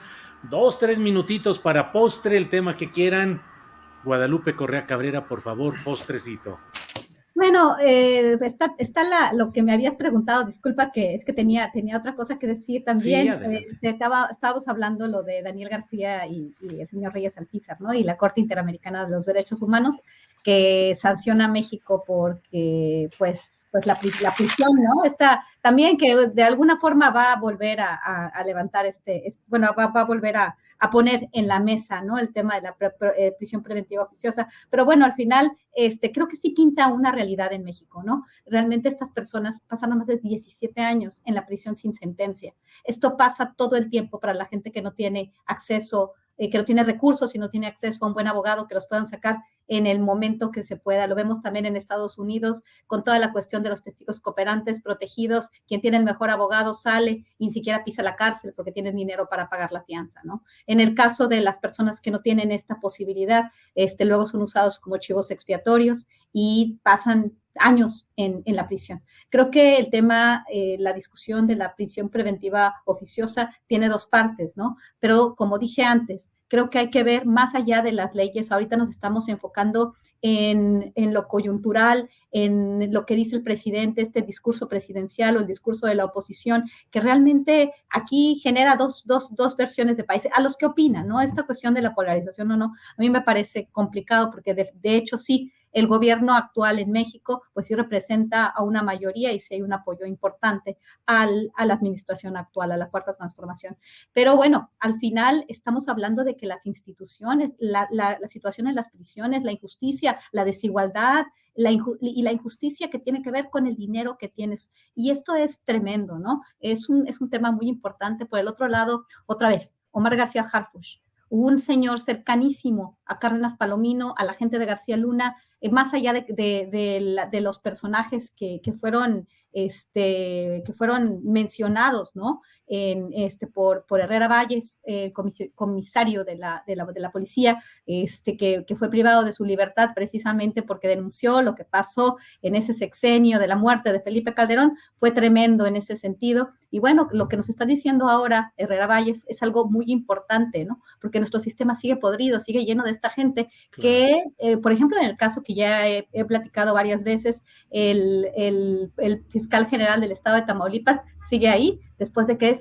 3 minutitos para postre, el tema que quieran. Guadalupe Correa Cabrera, por favor, postrecito. Bueno, está lo que me habías preguntado, disculpa que es que tenía otra cosa que decir también. Sí, estábamos hablando lo de Daniel García y el señor Reyes Alpizar, ¿no? Y la Corte Interamericana de los Derechos Humanos, que sanciona a México porque, pues la prisión, ¿no? También que de alguna forma va a volver a levantar va a volver a poner en la mesa, ¿no?, el tema de la prisión preventiva oficiosa. Pero bueno, al final, creo que sí pinta una realidad en México, ¿no? Realmente estas personas pasaron más de 17 años en la prisión sin sentencia. Esto pasa todo el tiempo para la gente que no tiene acceso, que no tiene recursos y no tiene acceso a un buen abogado que los puedan sacar en el momento que se pueda. Lo vemos también en Estados Unidos con toda la cuestión de los testigos cooperantes protegidos. Quien tiene el mejor abogado sale y ni siquiera pisa la cárcel porque tienen dinero para pagar la fianza, ¿no? En el caso de las personas que no tienen esta posibilidad, luego son usados como chivos expiatorios y pasan años en la prisión. Creo que el tema, la discusión de la prisión preventiva oficiosa tiene dos partes, ¿no? Pero como dije antes, creo que hay que ver más allá de las leyes. Ahorita nos estamos enfocando en lo coyuntural, en lo que dice el presidente, este discurso presidencial o el discurso de la oposición, que realmente aquí genera dos versiones de países, a los que opinan, ¿no? Esta cuestión de la polarización o no, a mí me parece complicado porque de hecho sí, el gobierno actual en México, pues sí representa a una mayoría y sí hay un apoyo importante a la administración actual, a la Cuarta Transformación. Pero bueno, al final estamos hablando de que las instituciones, la situación en las prisiones, la injusticia, la desigualdad y la injusticia que tiene que ver con el dinero que tienes. Y esto es tremendo, ¿no? Es un tema muy importante. Por el otro lado, otra vez, Omar García Harfuch. un señor cercanísimo a Cárdenas Palomino, a la gente de García Luna, más allá de los personajes que fueron mencionados, ¿no? Por Herrera Valles, el comisario de la policía, que fue privado de su libertad precisamente porque denunció lo que pasó en ese sexenio de la muerte de Felipe Calderón. Fue tremendo en ese sentido. Y bueno, lo que nos está diciendo ahora Herrera Valles es algo muy importante, ¿no? Porque nuestro sistema sigue podrido, sigue lleno de esta gente que, por ejemplo, en el caso que ya he platicado varias veces, el fiscal general del estado de Tamaulipas sigue ahí, después de que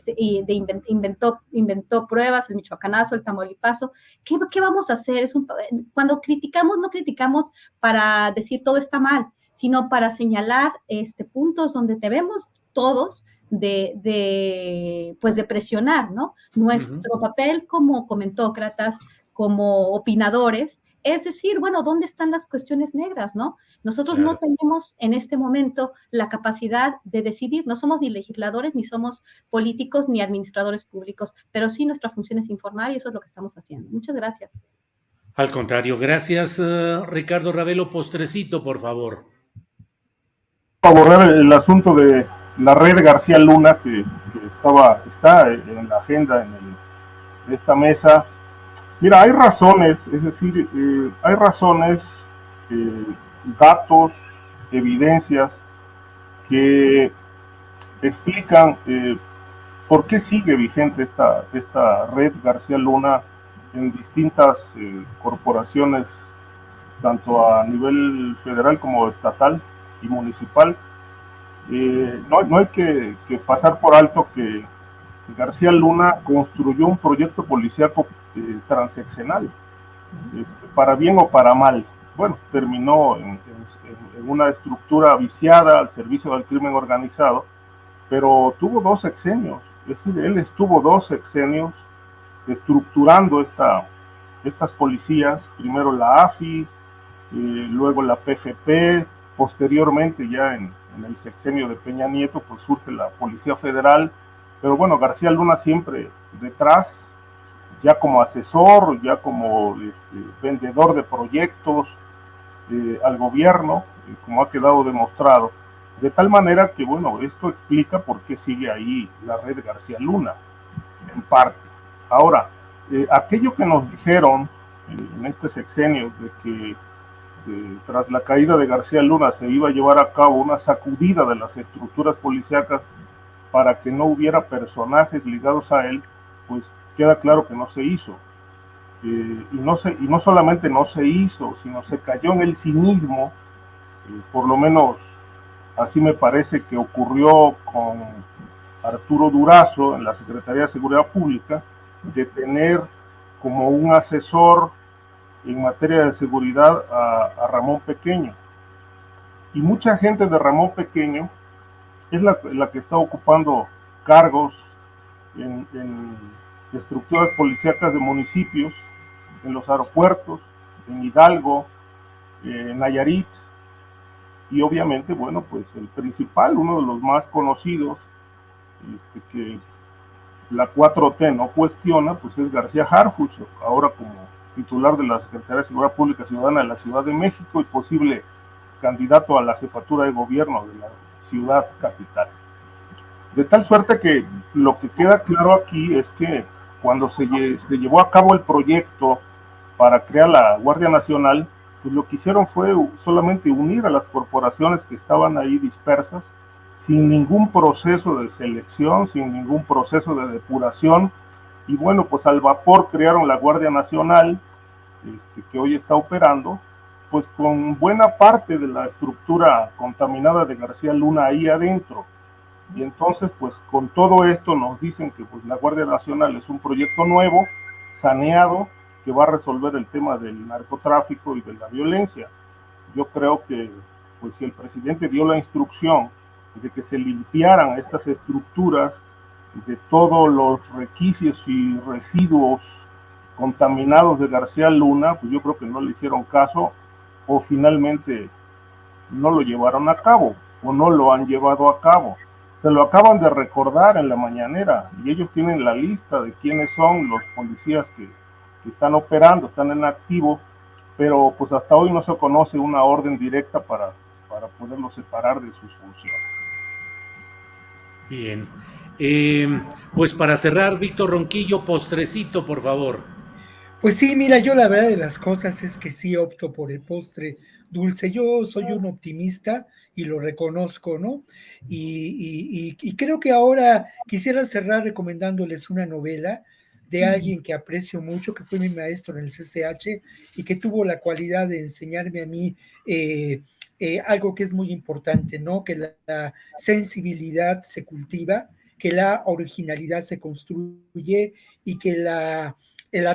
inventó pruebas, el michoacanazo, el tamaulipaso. ¿Qué vamos a hacer? Cuando criticamos, no criticamos para decir todo está mal, sino para señalar puntos donde debemos todos de presionar, ¿no? Nuestro papel como comentócratas, como opinadores, es decir, bueno, ¿dónde están las cuestiones negras, no? Nosotros no tenemos en este momento la capacidad de decidir, no somos ni legisladores, ni somos políticos, ni administradores públicos, pero sí nuestra función es informar y eso es lo que estamos haciendo. Muchas gracias. Al contrario, gracias, Ricardo Ravelo. Postrecito, por favor. Abordar el asunto de la red García Luna que está en la agenda de esta mesa. Mira, hay razones, es decir, hay razones, datos, evidencias que explican por qué sigue vigente esta red García Luna en distintas corporaciones, tanto a nivel federal como estatal y municipal. No hay que pasar por alto que García Luna construyó un proyecto policíaco transeccional, para bien o para mal. Bueno, terminó en una estructura viciada al servicio del crimen organizado, pero tuvo 2 sexenios, es decir, él estuvo 2 sexenios estructurando estas policías, primero la AFI, luego la PFP, posteriormente ya en el sexenio de Peña Nieto, pues surge la Policía Federal, pero bueno, García Luna siempre detrás, ya como asesor, ya como vendedor de proyectos al gobierno, como ha quedado demostrado, de tal manera que, bueno, esto explica por qué sigue ahí la red García Luna, en parte. Ahora, aquello que nos dijeron en este sexenio de que tras la caída de García Luna se iba a llevar a cabo una sacudida de las estructuras policíacas para que no hubiera personajes ligados a él, pues queda claro que no se hizo. Y no solamente no se hizo, sino se cayó en el cinismo, por lo menos así me parece que ocurrió con Arturo Durazo en la Secretaría de Seguridad Pública, de tener como un asesor en materia de seguridad a Ramón Pequeño. Y mucha gente de Ramón Pequeño es la que está ocupando cargos en estructuras policíacas de municipios, en los aeropuertos, en Hidalgo, en Nayarit, y obviamente, bueno, pues el principal, uno de los más conocidos, que la 4T no cuestiona, pues es García Harfuch, ahora como titular de la Secretaría de Seguridad Pública Ciudadana de la Ciudad de México y posible candidato a la jefatura de gobierno de la ciudad capital. De tal suerte que lo que queda claro aquí es que cuando se llevó a cabo el proyecto para crear la Guardia Nacional, pues lo que hicieron fue solamente unir a las corporaciones que estaban ahí dispersas, sin ningún proceso de selección, sin ningún proceso de depuración, y bueno, pues al vapor crearon la Guardia Nacional, que hoy está operando, pues con buena parte de la estructura contaminada de García Luna ahí adentro. Y entonces, pues con todo esto nos dicen que pues la Guardia Nacional es un proyecto nuevo, saneado, que va a resolver el tema del narcotráfico y de la violencia. Yo creo que, pues si el presidente dio la instrucción de que se limpiaran estas estructuras de todos los requisitos y residuos contaminados de García Luna, pues yo creo que no le hicieron caso o finalmente no lo llevaron a cabo o no lo han llevado a cabo. Se lo acaban de recordar en la mañanera y ellos tienen la lista de quiénes son los policías que están operando, están en activo, pero pues hasta hoy no se conoce una orden directa para poderlos separar de sus funciones. Bien. Pues para cerrar, Víctor Ronquillo, postrecito, por favor. Pues sí, mira, yo la verdad de las cosas es que sí opto por el postre dulce. Yo soy un optimista y lo reconozco, ¿no? Y creo que ahora quisiera cerrar recomendándoles una novela de alguien que aprecio mucho, que fue mi maestro en el CCH y que tuvo la cualidad de enseñarme a mí algo que es muy importante, ¿no? Que la sensibilidad se cultiva, que la originalidad se construye y que la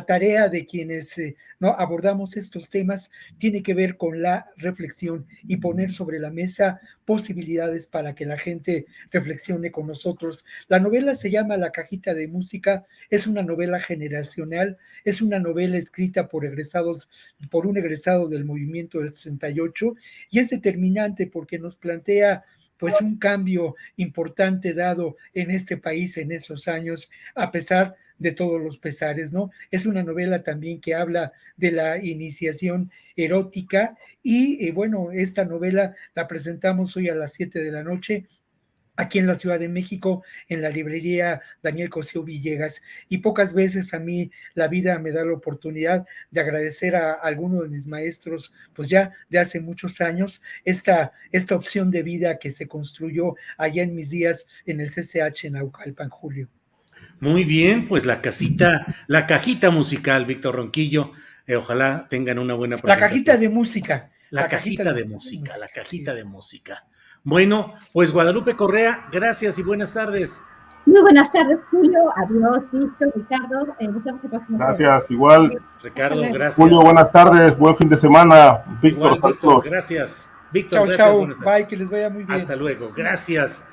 tarea de quienes no abordamos estos temas tiene que ver con la reflexión y poner sobre la mesa posibilidades para que la gente reflexione con nosotros. La novela se llama La Cajita de Música, es una novela generacional, es una novela escrita por un egresado del movimiento del 68 y es determinante porque nos plantea pues un cambio importante dado en este país en esos años, a pesar de todos los pesares, ¿no? Es una novela también que habla de la iniciación erótica y bueno, esta novela la presentamos hoy a las 7 de la noche aquí en la Ciudad de México, en la librería Daniel Cosío Villegas. Y pocas veces a mí la vida me da la oportunidad de agradecer a alguno de mis maestros, pues ya de hace muchos años, esta opción de vida que se construyó allá en mis días en el CCH en Naucalpan, Julio. Muy bien, pues la cajita musical, Víctor Ronquillo. Ojalá tengan una buena presentación. La cajita de música. La cajita de música. Bueno, pues Guadalupe Correa, gracias y buenas tardes. Muy buenas tardes, Julio. Adiós, Víctor, Ricardo. Nos vemos el próximo Gracias, igual. Ricardo, gracias. Julio, buenas tardes, buen fin de semana. Víctor, Víctor, gracias. Víctor, chao, gracias. chao. Bye, que les vaya muy bien. Hasta luego, gracias.